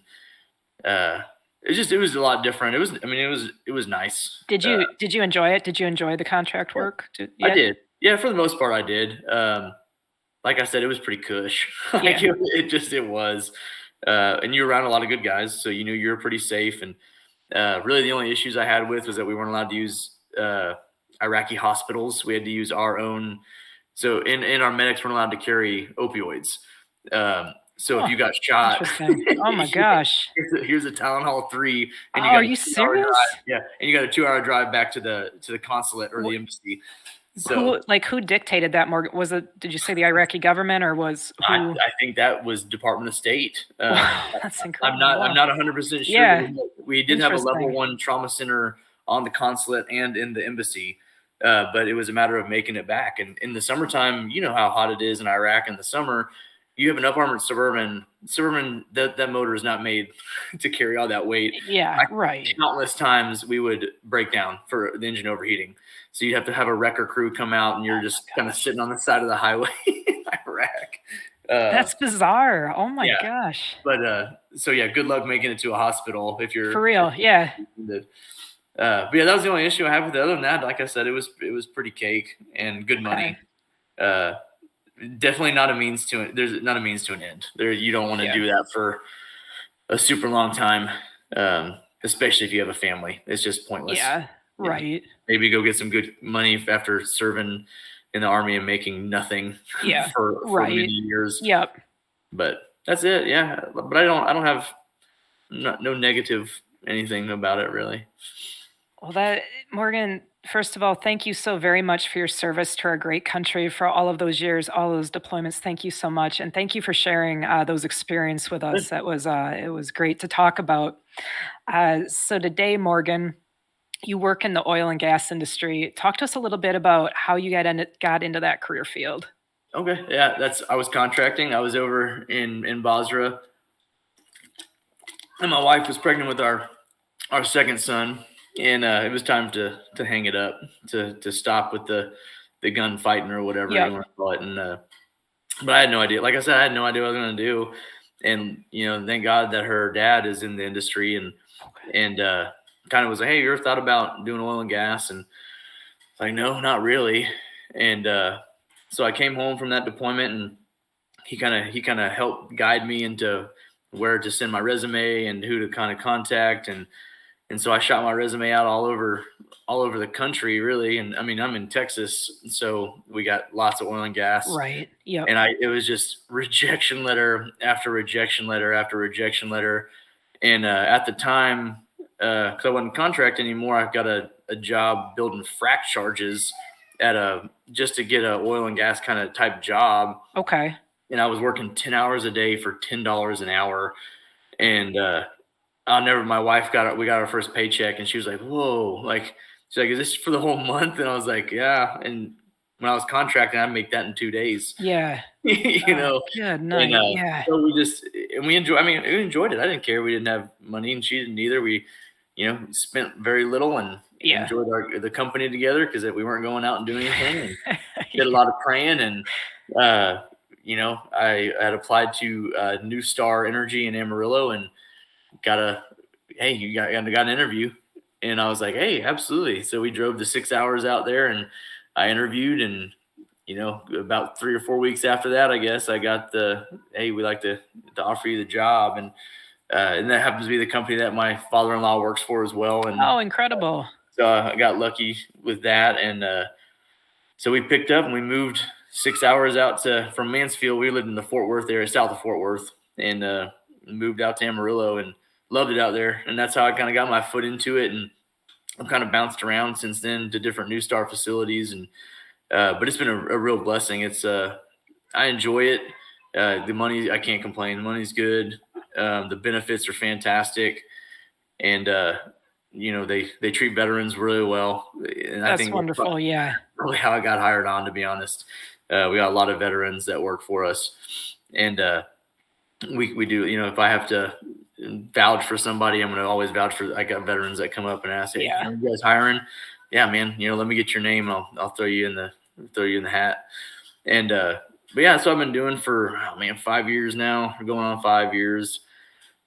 it was a lot different. It was nice. Did you enjoy it? Did you enjoy the contract work? I did. Yeah, for the most part I did. Like I said, it was pretty cush. It was. And you were around a lot of good guys, so you were pretty safe. And really the only issues I had with was that we weren't allowed to use Iraqi hospitals. We had to use our own. So in our medics weren't allowed to carry opioids. So if you got shot, oh my gosh, here's a Tylenol 3, and are you serious? Yeah, and you got a 2-hour drive back to the consulate or the embassy. So who dictated that, Morgan? Was it? Did you say the Iraqi government, or was who? I think that was Department of State. That's incredible. I'm not 100% sure. Yeah. We did have a level 1 trauma center on the consulate and in the embassy. But it was a matter of making it back. And in the summertime, you know how hot it is in Iraq in the summer. You have an up armored Suburban, that motor is not made to carry all that weight. Yeah, right. Countless times we would break down for the engine overheating. So you have to have a wrecker crew come out, and you're just kind of sitting on the side of the highway in Iraq. That's bizarre. Oh my gosh. But good luck making it to a hospital if you're for real. Yeah. But that was the only issue I have with it. Other than that, like I said, it was pretty cake and good money. Definitely not a means to it. There's not a means to an end. You don't want to do that for a super long time, especially if you have a family. It's just pointless. Yeah, right. Maybe go get some good money after serving in the Army and making nothing for many years. Yep. But that's it. Yeah. But I don't have no negative anything about it really. Well, Morgan, first of all, thank you so very much for your service to our great country for all of those years, all those deployments. Thank you so much, and thank you for sharing those experience with us. It was great to talk about. So today, Morgan, you work in the oil and gas industry. Talk to us a little bit about how you got into that career field. Okay, yeah, I was contracting. I was over in Basra, and my wife was pregnant with our second son, and it was time to hang it up, to stop with the gunfighting or whatever you Yep. want to call it. And but I had no idea. Like I said, I had no idea what I was going to do. And thank God that her dad is in the industry, and kind of was like, hey, you ever thought about doing oil and gas? And like, no, not really. And so I came home from that deployment, and he kind of helped guide me into where to send my resume and who to kind of contact. And so I shot my resume out all over the country, really. And I mean, I'm in Texas, so we got lots of oil and gas. Right. Yep. And it was just rejection letter after rejection letter after rejection letter. And at the time, because I wasn't contract anymore, I got a job building frac charges just to get a oil and gas kind of type job. Okay. And I was working 10 hours a day for $10 an hour. And my wife we got our first paycheck, and she was like, whoa, like, she's like, is this for the whole month? And I was like, yeah. And when I was contracting, I'd make that in 2 days. Yeah. Good night. Yeah. So we enjoyed it. I didn't care. We didn't have money, and she didn't either. We, spent very little and enjoyed the company together, because we weren't going out and doing anything. And did a lot of praying, and I had applied to New Star Energy in Amarillo, and you got an interview. And I was like, hey, absolutely. So we drove the 6 hours out there, and I interviewed, and about 3 or 4 weeks after that, I guess I got hey, we'd like to offer you the job. And that happens to be the company that my father-in-law works for as well. And oh, incredible. So I got lucky with that. And so we picked up and we moved 6 hours out from Mansfield. We lived in the Fort Worth area, south of Fort Worth, and moved out to Amarillo, and loved it out there. And that's how I kind of got my foot into it. And I've kind of bounced around since then to different New Star facilities. And but it's been a real blessing. I enjoy it. The money, I can't complain. The money's good. The benefits are fantastic. And they treat veterans really well. And that's I think wonderful. Yeah. Probably how I got hired on, to be honest. We got a lot of veterans that work for us. And we do, if I have to vouch for somebody, I'm going to always vouch for. I got veterans that come up and ask, hey, are you guys hiring? Yeah, man, let me get your name. I'll throw you in the hat. And but yeah, so I've been doing for 5 years now. We're going on 5 years.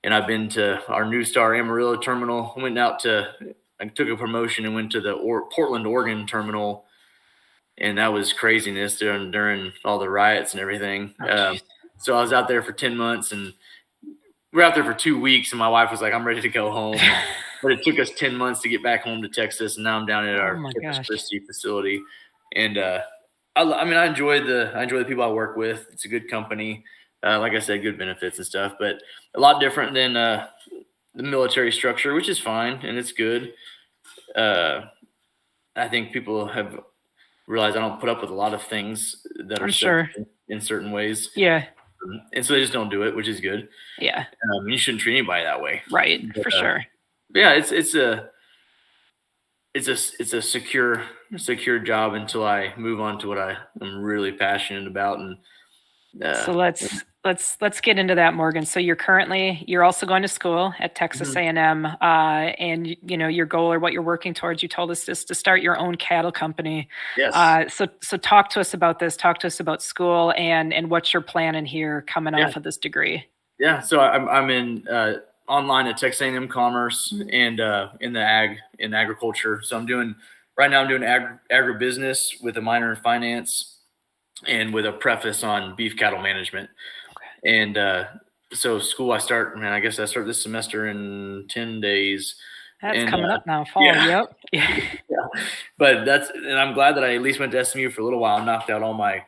And I've been to our New Star Amarillo terminal. I took a promotion and went to the Portland, Oregon terminal. And that was craziness during all the riots and everything. So I was out there for 10 months, and we're out there for 2 weeks. And my wife was like, I'm ready to go home. But it took us 10 months to get back home to Texas. And now I'm down at our Corpus Christi facility. And I enjoy the people I work with. It's a good company. Like I said, good benefits and stuff, but a lot different than the military structure, which is fine and it's good. I think people have realized I don't put up with a lot of things that are sure in certain ways. Yeah. And so they just don't do it, which is good. Yeah. You shouldn't treat anybody that way. Right. But, for sure. Yeah. It's a secure job until I move on to what I'm really passionate about. And so let's get into that, Morgan. So you're also going to school at Texas A&M, and your goal, or what you're working towards, you told us, is to start your own cattle company. Yes. So talk to us about this. Talk to us about school and what you're planning here coming off of this degree. Yeah. So I'm in online at Texas A&M Commerce and in agriculture. So I'm doing agribusiness with a minor in finance, and with a preface on beef cattle management. Okay. And so school, I start this semester in 10 days. That's coming up now, fall. Yeah. Yep. Yeah. But and I'm glad that I at least went to SMU for a little while and knocked out all my,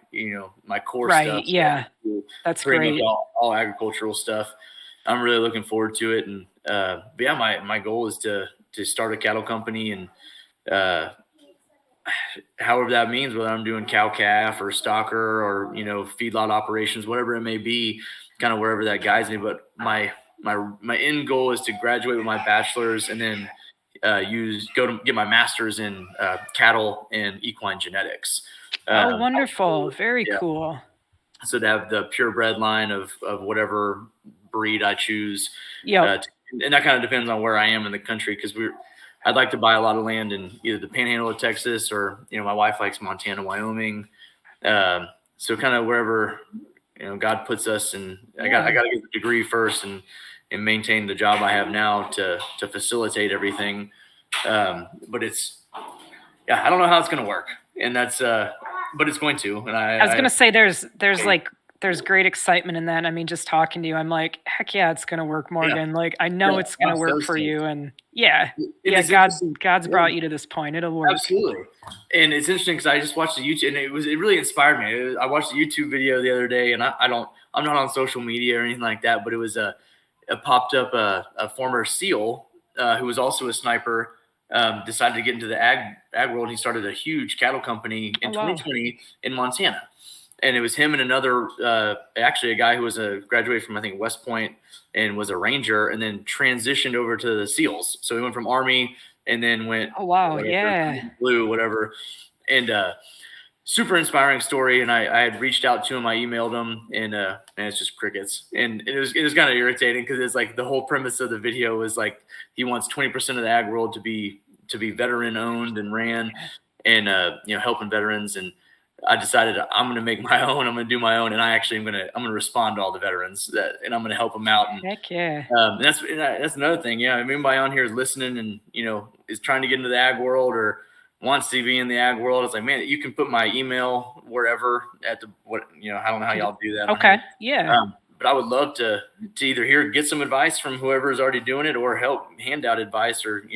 my core stuff. Right. Yeah. That's great. All agricultural stuff. I'm really looking forward to it. And but yeah, my goal is to start a cattle company, and however that means, whether I'm doing cow calf or stocker or, feedlot operations, whatever it may be, kind of wherever that guides me. But my end goal is to graduate with my bachelor's and then go to get my master's in cattle and equine genetics. Oh, wonderful. Very Yeah. cool. So to have the purebred line of whatever breed I choose. Yep. And that kind of depends on where I am in the country, because I'd like to buy a lot of land in either the Panhandle of Texas, or my wife likes Montana, Wyoming. So kind of wherever God puts us, and I got to get the degree first and maintain the job I have now to facilitate everything. But I don't know how it's going to work, and that's but it's going to. And I was going to say there's great excitement in that. I mean, just talking to you, I'm like, heck yeah, it's going to work, Morgan. Like, I know it's going to work for you. And God's brought you to this point. It'll work. Absolutely. And it's interesting because I just watched the YouTube, and it really inspired me. I watched a YouTube video the other day, and I'm not on social media or anything like that, but it popped up a former SEAL who was also a sniper, decided to get into the ag world, and he started a huge cattle company in 2020 in Montana. And it was him and another, actually a guy who was graduated from, I think, West Point, and was a Ranger, and then transitioned over to the SEALs. So he went from Army and then went, blue, whatever. And super inspiring story. And I had reached out to him. I emailed him, and it's just crickets. And it was kind of irritating, because it's like the whole premise of the video was like he wants 20% of the ag world to be veteran owned and ran, and helping veterans. And I decided I'm going to make my own. I'm going to do my own, and I'm going to respond to all the veterans and I'm going to help them out. And heck yeah, and that's another thing. Yeah, if anybody on here is listening and is trying to get into the ag world or wants to be in the ag world, it's like, man, you can put my email wherever at the I don't know how y'all do that. Okay, yeah. But I would love to either get some advice from whoever is already doing it, or help hand out advice, or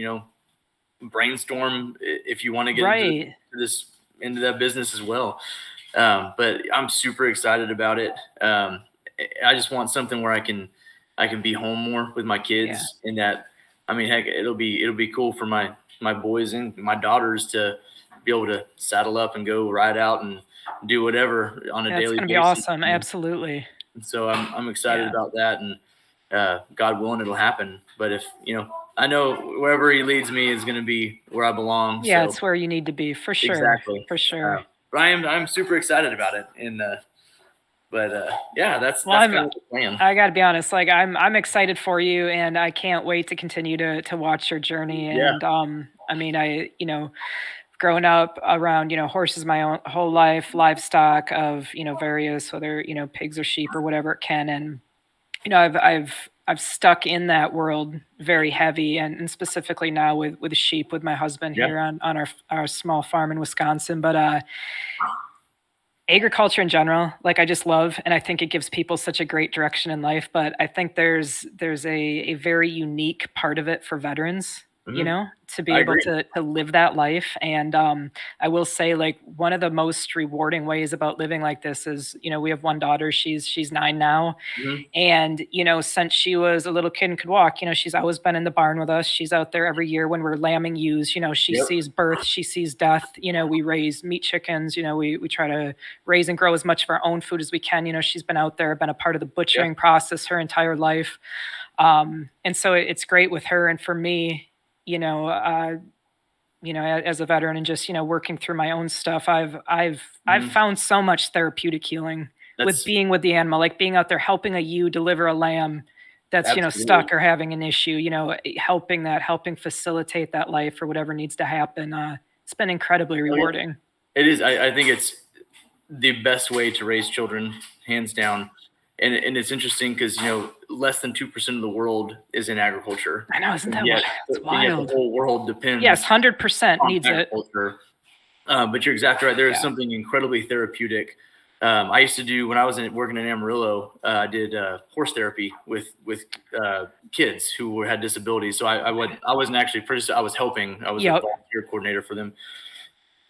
brainstorm if you want to get into that business as well. But I'm super excited about it. I just want something where I can be home more with my kids, and that, I mean, heck, it'll be cool for my boys and my daughters to be able to saddle up and go ride out and do whatever on a daily basis. It's going to be awesome. Absolutely. So I'm excited about that, and God willing, it'll happen. But if, I know wherever he leads me is going to be where I belong. Yeah, it's where you need to be, for sure. Exactly. For sure. But I'm super excited about it. And that's kind of the plan. I got to be honest, like I'm excited for you, and I can't wait to continue to watch your journey. And I mean, growing up around horses my whole life, livestock of various, whether pigs or sheep or whatever it can, and I've stuck in that world very heavy, and specifically now with sheep with my husband here on our small farm in Wisconsin. But agriculture in general, like, I just love, and I think it gives people such a great direction in life. But I think there's a very unique part of it for veterans, to be able to live that life. And I will say, like, one of the most rewarding ways about living like this is, we have one daughter, she's 9 now. And, since she was a little kid and could walk, she's always been in the barn with us. She's out there every year when we're lambing ewes. She sees birth, she sees death. We raise meat chickens. We try to raise and grow as much of our own food as we can. She's been out there, been a part of the butchering process her entire life. And so it's great with her. And for me, as a veteran, and just, working through my own stuff, I've found so much therapeutic healing with being with the animal, like being out there helping a ewe deliver a lamb that's, stuck or having an issue, helping facilitate that life or whatever needs to happen. It's been incredibly rewarding. It is. I think it's the best way to raise children, hands down. And it's interesting because, less than 2% of the world is in agriculture. I know, isn't that wild? It's wild. The whole world depends. Yes, 100% needs agriculture. But you're exactly right. There is something incredibly therapeutic. I used to do, when I was working in Amarillo, I did horse therapy with kids who had disabilities. So I wasn't actually I was helping. I was a volunteer coordinator for them.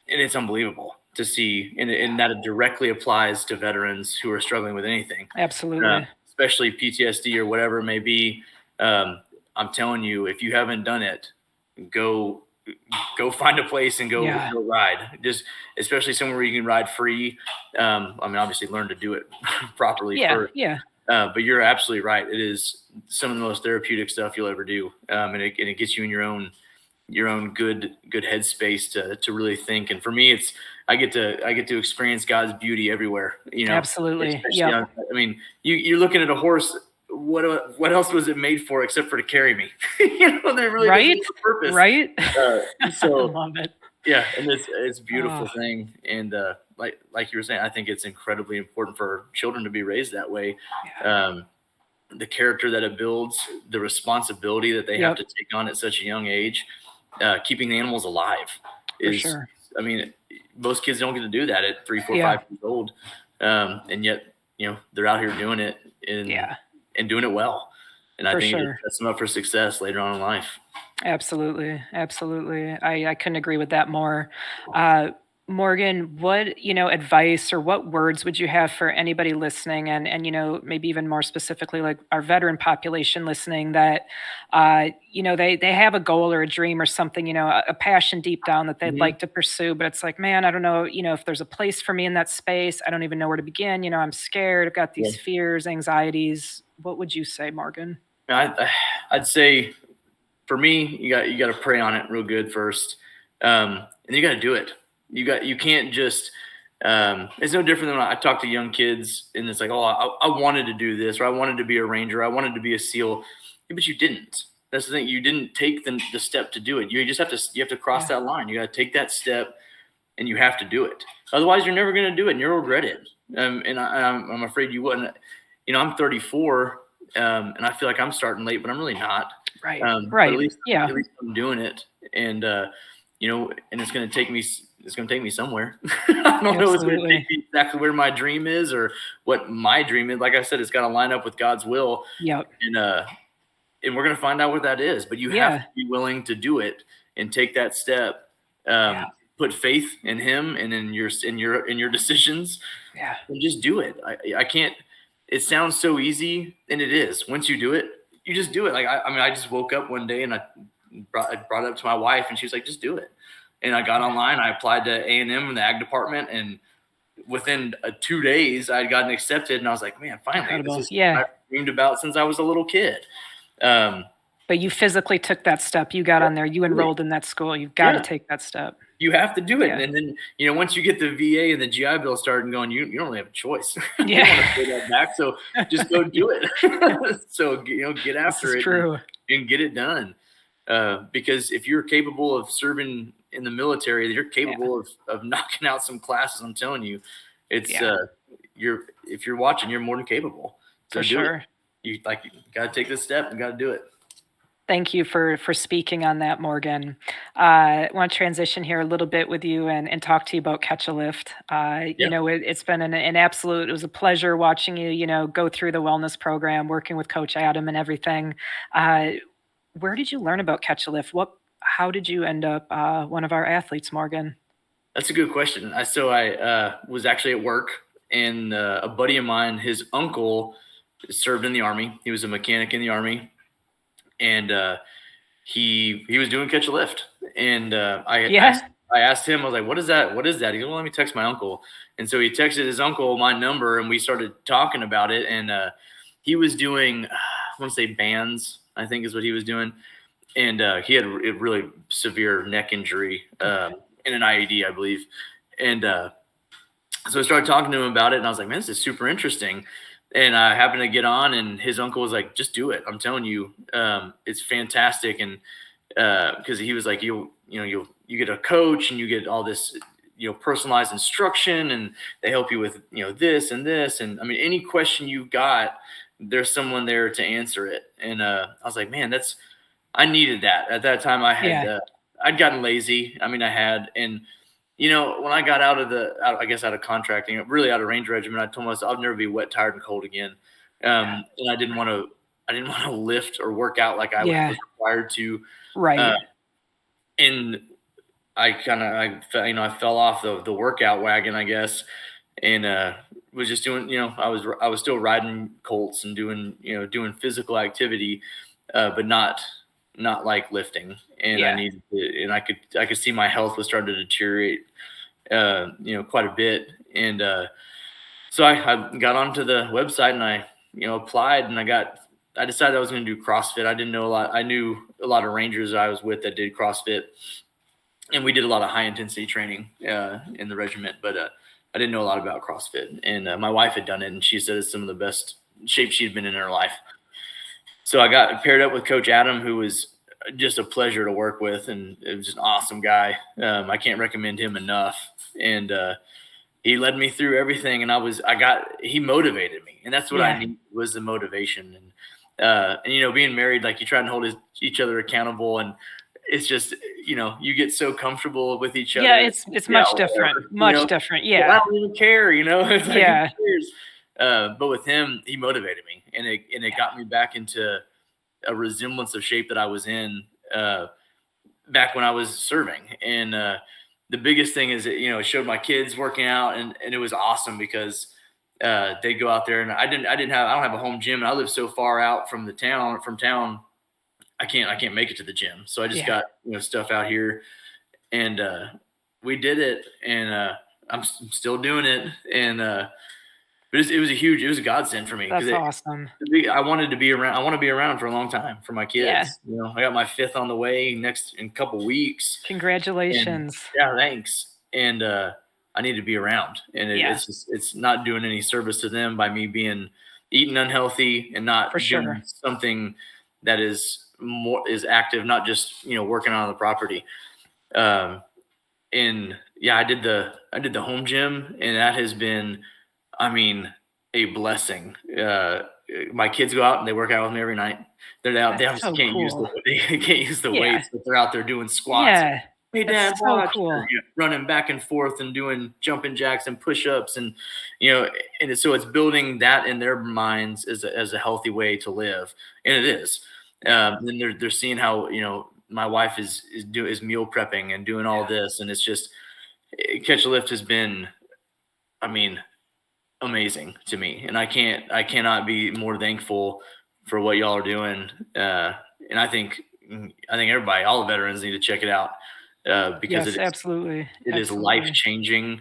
And it's unbelievable to see, and that it directly applies to veterans who are struggling with anything. Absolutely. Especially PTSD or whatever it may be. I'm telling you, if you haven't done it, go find a place and go ride. Just especially somewhere where you can ride free. I mean, obviously learn to do it properly first. Yeah. But you're absolutely right. It is some of the most therapeutic stuff you'll ever do, and it gets you in your own good headspace to really think. And for me, I get to experience God's beauty everywhere. Absolutely. Yeah. I mean, you're looking at a horse. What else was it made for except for to carry me? There really right, doesn't have a purpose. Right. So I love it. Yeah, and it's a beautiful thing, and like you were saying, I think it's incredibly important for children to be raised that way. The character that it builds, the responsibility that they have to take on at such a young age, keeping the animals alive is. For sure. I mean, most kids don't get to do that at 3, 4, 5 years old, and yet they're out here doing it and doing it well. And I think it sets them up for success later on in life. Absolutely. I couldn't agree with that more. Morgan, what, advice or what words would you have for anybody listening and maybe even more specifically, like our veteran population listening that, they have a goal or a dream or something, a passion deep down that they'd like to pursue, but it's like, man, I don't know, if there's a place for me in that space. I don't even know where to begin. I'm scared. I've got these fears, anxieties. What would you say, Morgan? I'd say, for me, you got to pray on it real good first, and you got to do it. You can't just. It's no different than when I talk to young kids, and it's like, oh, I wanted to do this, or I wanted to be a ranger, I wanted to be a SEAL, but you didn't. That's the thing. You didn't take the step to do it. You just have to cross that line. You got to take that step, and you have to do it. Otherwise, you're never going to do it, and you'll regret it. And I'm afraid you wouldn't. I'm 34, and I feel like I'm starting late, but I'm really not. Right. Right. At least I'm doing it, and and it's going to take me. It's going to take me somewhere. I don't know if it's going to take me exactly where my dream is or what my dream is. Like I said, it's got to line up with God's will. Yep. And we're going to find out what that is. But you have to be willing to do it and take that step. Put faith in Him and in your decisions. Yeah. And just do it. I can't. It sounds so easy, and it is. Once you do it, you just do it. Like I just woke up one day and I brought it up to my wife, and she was like, "Just do it." And I got online. I applied to A&M in the ag department, and within 2 days, I had gotten accepted. And I was like, "Man, finally!" This is what I've dreamed about since I was a little kid. But you physically took that step. You got on there. You enrolled in that school. You've got to take that step. You have to do it. And then, once you get the VA and the GI Bill started going, you don't really have a choice. You don't want to pay that back. So just go do it. So, get after it and get it done. Because if you're capable of serving in the military, you're capable of knocking out some classes. I'm telling you, it's if you're watching, you're more than capable. So For sure. You got to take this step and got to do it. Thank you for speaking on that, Morgan. I want to transition here a little bit with you and talk to you about Catch a Lift. It's been an absolute, it was a pleasure watching you, go through the wellness program, working with Coach Adam and everything. Where did you learn about Catch a Lift? How did you end up one of our athletes, Morgan? That's a good question. So I was actually at work, and a buddy of mine, his uncle served in the Army. He was a mechanic in the Army. And he was doing Catch a Lift, and I asked him, I was like, "What is that? What is that?" He goes, "Well, let me text my uncle." And so he texted his uncle my number, and we started talking about it. And he was doing, I want to say bands, I think is what he was doing, and he had a really severe neck injury and an IED, I believe. And so I started talking to him about it, and I was like, "Man, this is super interesting." And I happened to get on, and his uncle was like, "Just do it. I'm telling you, it's fantastic." And because he was like, you get a coach, and you get all this, personalized instruction, and they help you with, this and this. And I mean, any question you've got, there's someone there to answer it. And I was like, man, I needed that at that time. I'd gotten lazy. I mean, I had, and when I got out of contracting, really out of Ranger Regiment, I told myself I'd never be wet, tired, and cold again. And I didn't want to lift or work out like I was required to. Right. And I fell off the workout wagon, I guess, and was just doing, I was still riding colts and doing physical activity. but not like lifting. And I needed to, and I could see my health was starting to deteriorate, quite a bit. And so I got onto the website and I, applied, and I decided I was going to do CrossFit. I didn't know a lot. I knew a lot of Rangers I was with that did CrossFit, and we did a lot of high intensity training in the regiment, but I didn't know a lot about CrossFit. And my wife had done it, and she said it's some of the best shape she'd been in her life. So I got paired up with Coach Adam, who was just a pleasure to work with, and it was just an awesome guy. I can't recommend him enough. And he led me through everything, and he motivated me, and that's what I need, was the motivation. And being married, like, you try and hold each other accountable, and it's just, you get so comfortable with each other. Yeah, it's much different. Much different. Yeah. I don't even care, It's like, who cares? But with him, he motivated me, and it got me back into a resemblance of shape that I was in back when I was serving. And the biggest thing is that, it showed my kids working out, and it was awesome because they go out there, and I don't have a home gym, and I live so far out from town. I can't make it to the gym. So I just got, stuff out here, and we did it, and I'm still doing it. And but it was a godsend for me. That's awesome. I wanted to be around. I want to be around for a long time for my kids. Yeah. I got my 5th on the way in a couple weeks. Congratulations. And, thanks. And I need to be around, and it's not doing any service to them by me eating unhealthy and not doing something that is active, not just working on the property. And I did the home gym, and that has been, a blessing. My kids go out and they work out with me every night. They're out. They obviously can't use the weights, but they're out there doing squats. Yeah. Hey, Dad, so cool. Running back and forth and doing jumping jacks and push-ups, and and so it's building that in their minds as a healthy way to live, and it is. Then they're seeing how my wife is meal prepping and doing all this, and it's just, Catch a Lift has been, amazing to me, and I cannot be more thankful for what y'all are doing. And I think everybody, all the veterans, need to check it out. Because it is life changing,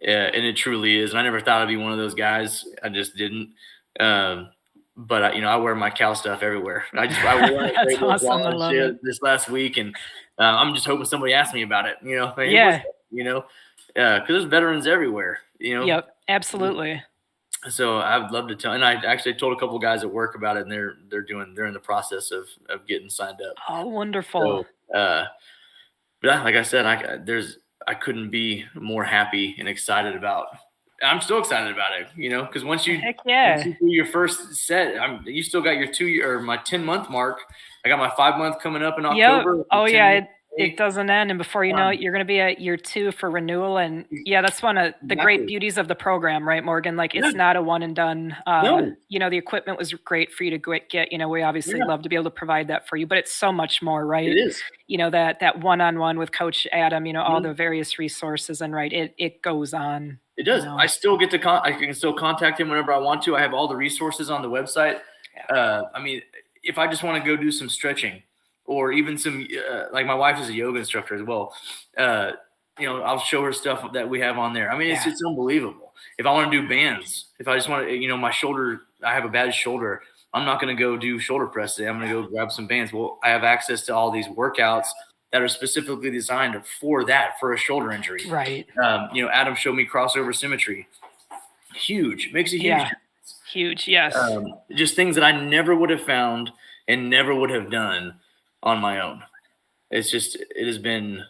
and it truly is. And I never thought I'd be one of those guys. I just didn't. But I wear my cow stuff everywhere. I wore it. That's awesome. I love it. This last week, and I'm just hoping somebody asks me about it. Because there's veterans everywhere. Yep, absolutely. So I'd love to tell, and I actually told a couple of guys at work about it, and they're in the process of getting signed up. Oh, wonderful. So, but like I said, I couldn't be more happy and excited about. I'm still excited about it, because once you do your first set, you still got your 2 year or my 10-month mark. I got my 5-month coming up in October. Yep. Oh yeah, it doesn't end, and before you know it, you're going to be at year 2 for renewal. And that's one of the great beauties of the program, right, Morgan? Like, it's not a one and done. No. The equipment was great for you to get. We obviously love to be able to provide that for you, but it's so much more, right? It is. That one-on-one with Coach Adam. All the various resources, and it goes on. It does. I still get to I can still contact him whenever I want to. I have all the resources on the website. Yeah. If I just want to go do some stretching, or even some, like, my wife is a yoga instructor as well. I'll show her stuff that we have on there. It's unbelievable. If I want to do bands, if I just want to, my shoulder, I have a bad shoulder. I'm not going to go do shoulder press today. I'm going to go grab some bands. Well, I have access to all these workouts that are specifically designed for a shoulder injury. Right. Adam showed me crossover symmetry. Makes a huge difference. Huge. Yes. Just things that I never would have found and never would have done on my own. It's been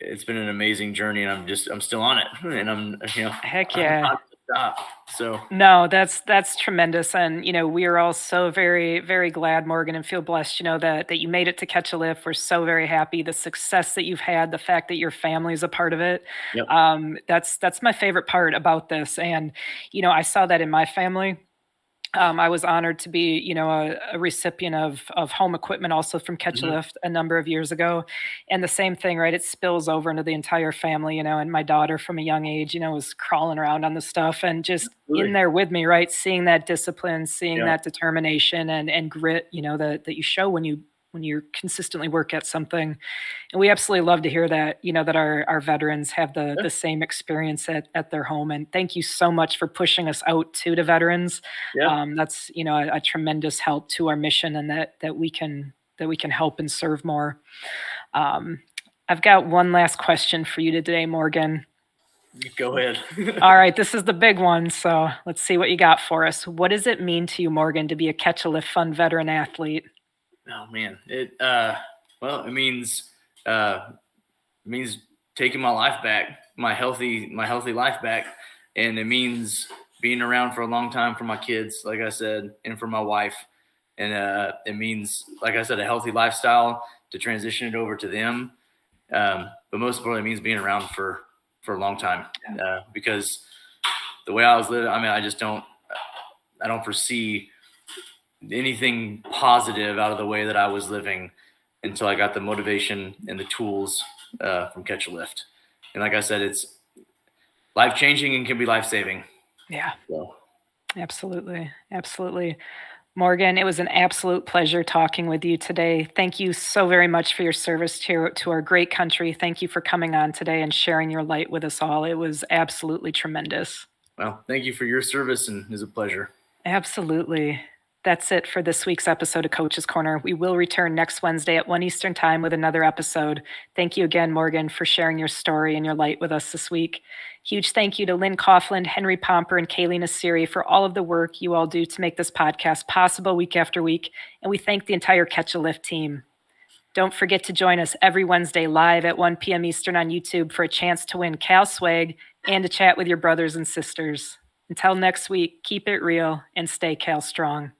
an amazing journey, and I'm still on it, and I'm heck yeah. I'm stop. So no, that's tremendous. And we are all so very, very glad, Morgan, and feel blessed, that you made it to Catch a Lift. We're so very happy. The success that you've had, the fact that your family is a part of it. Yep. That's my favorite part about this. And I saw that in my family. I was honored to be, a recipient of home equipment also from Catch a Mhm. Lift a number of years ago. And the same thing, right? It spills over into the entire family, and my daughter from a young age, was crawling around on the stuff and just in Absolutely. there with me, right? Seeing that discipline, seeing Yeah. that determination and grit, that you show when you consistently work at something. And we absolutely love to hear that, that our veterans have the Yeah. the same experience at their home. And thank you so much for pushing us out to the veterans. Yeah. That's a tremendous help to our mission, and that we can help and serve more. Um, I've got one last question for you today, Morgan. You go ahead. All right, this is the big one, so let's see what you got for us. What does it mean to you, Morgan, to be a Catch a Lift Fund veteran athlete? Oh man, well, it means taking my life back, my healthy life back, and it means being around for a long time for my kids, like I said, and for my wife, and it means, like I said, a healthy lifestyle to transition it over to them. But most importantly, it means being around for a long time, because the way I was living, I mean, I don't foresee anything positive out of the way that I was living until I got the motivation and the tools from Catch a Lift. And like I said, it's life changing and can be life saving. Yeah, So, absolutely. Absolutely. Morgan, it was an absolute pleasure talking with you today. Thank you so very much for your service to our great country. Thank you for coming on today and sharing your light with us all. It was absolutely tremendous. well, thank you for your service, and it was a pleasure. Absolutely. That's it for this week's episode of Coach's Corner. We will return next Wednesday at 1 Eastern Time with another episode. Thank you again, Morgan, for sharing your story and your light with us this week. Huge thank you to Lynn Coughlin, Henry Pomper, and Kaylee Nasiri for all of the work you all do to make this podcast possible week after week. And we thank the entire Catch a Lift team. Don't forget to join us every Wednesday live at 1 p.m. Eastern on YouTube for a chance to win Cal Swag and to chat with your brothers and sisters. Until next week, keep it real and stay Cal strong.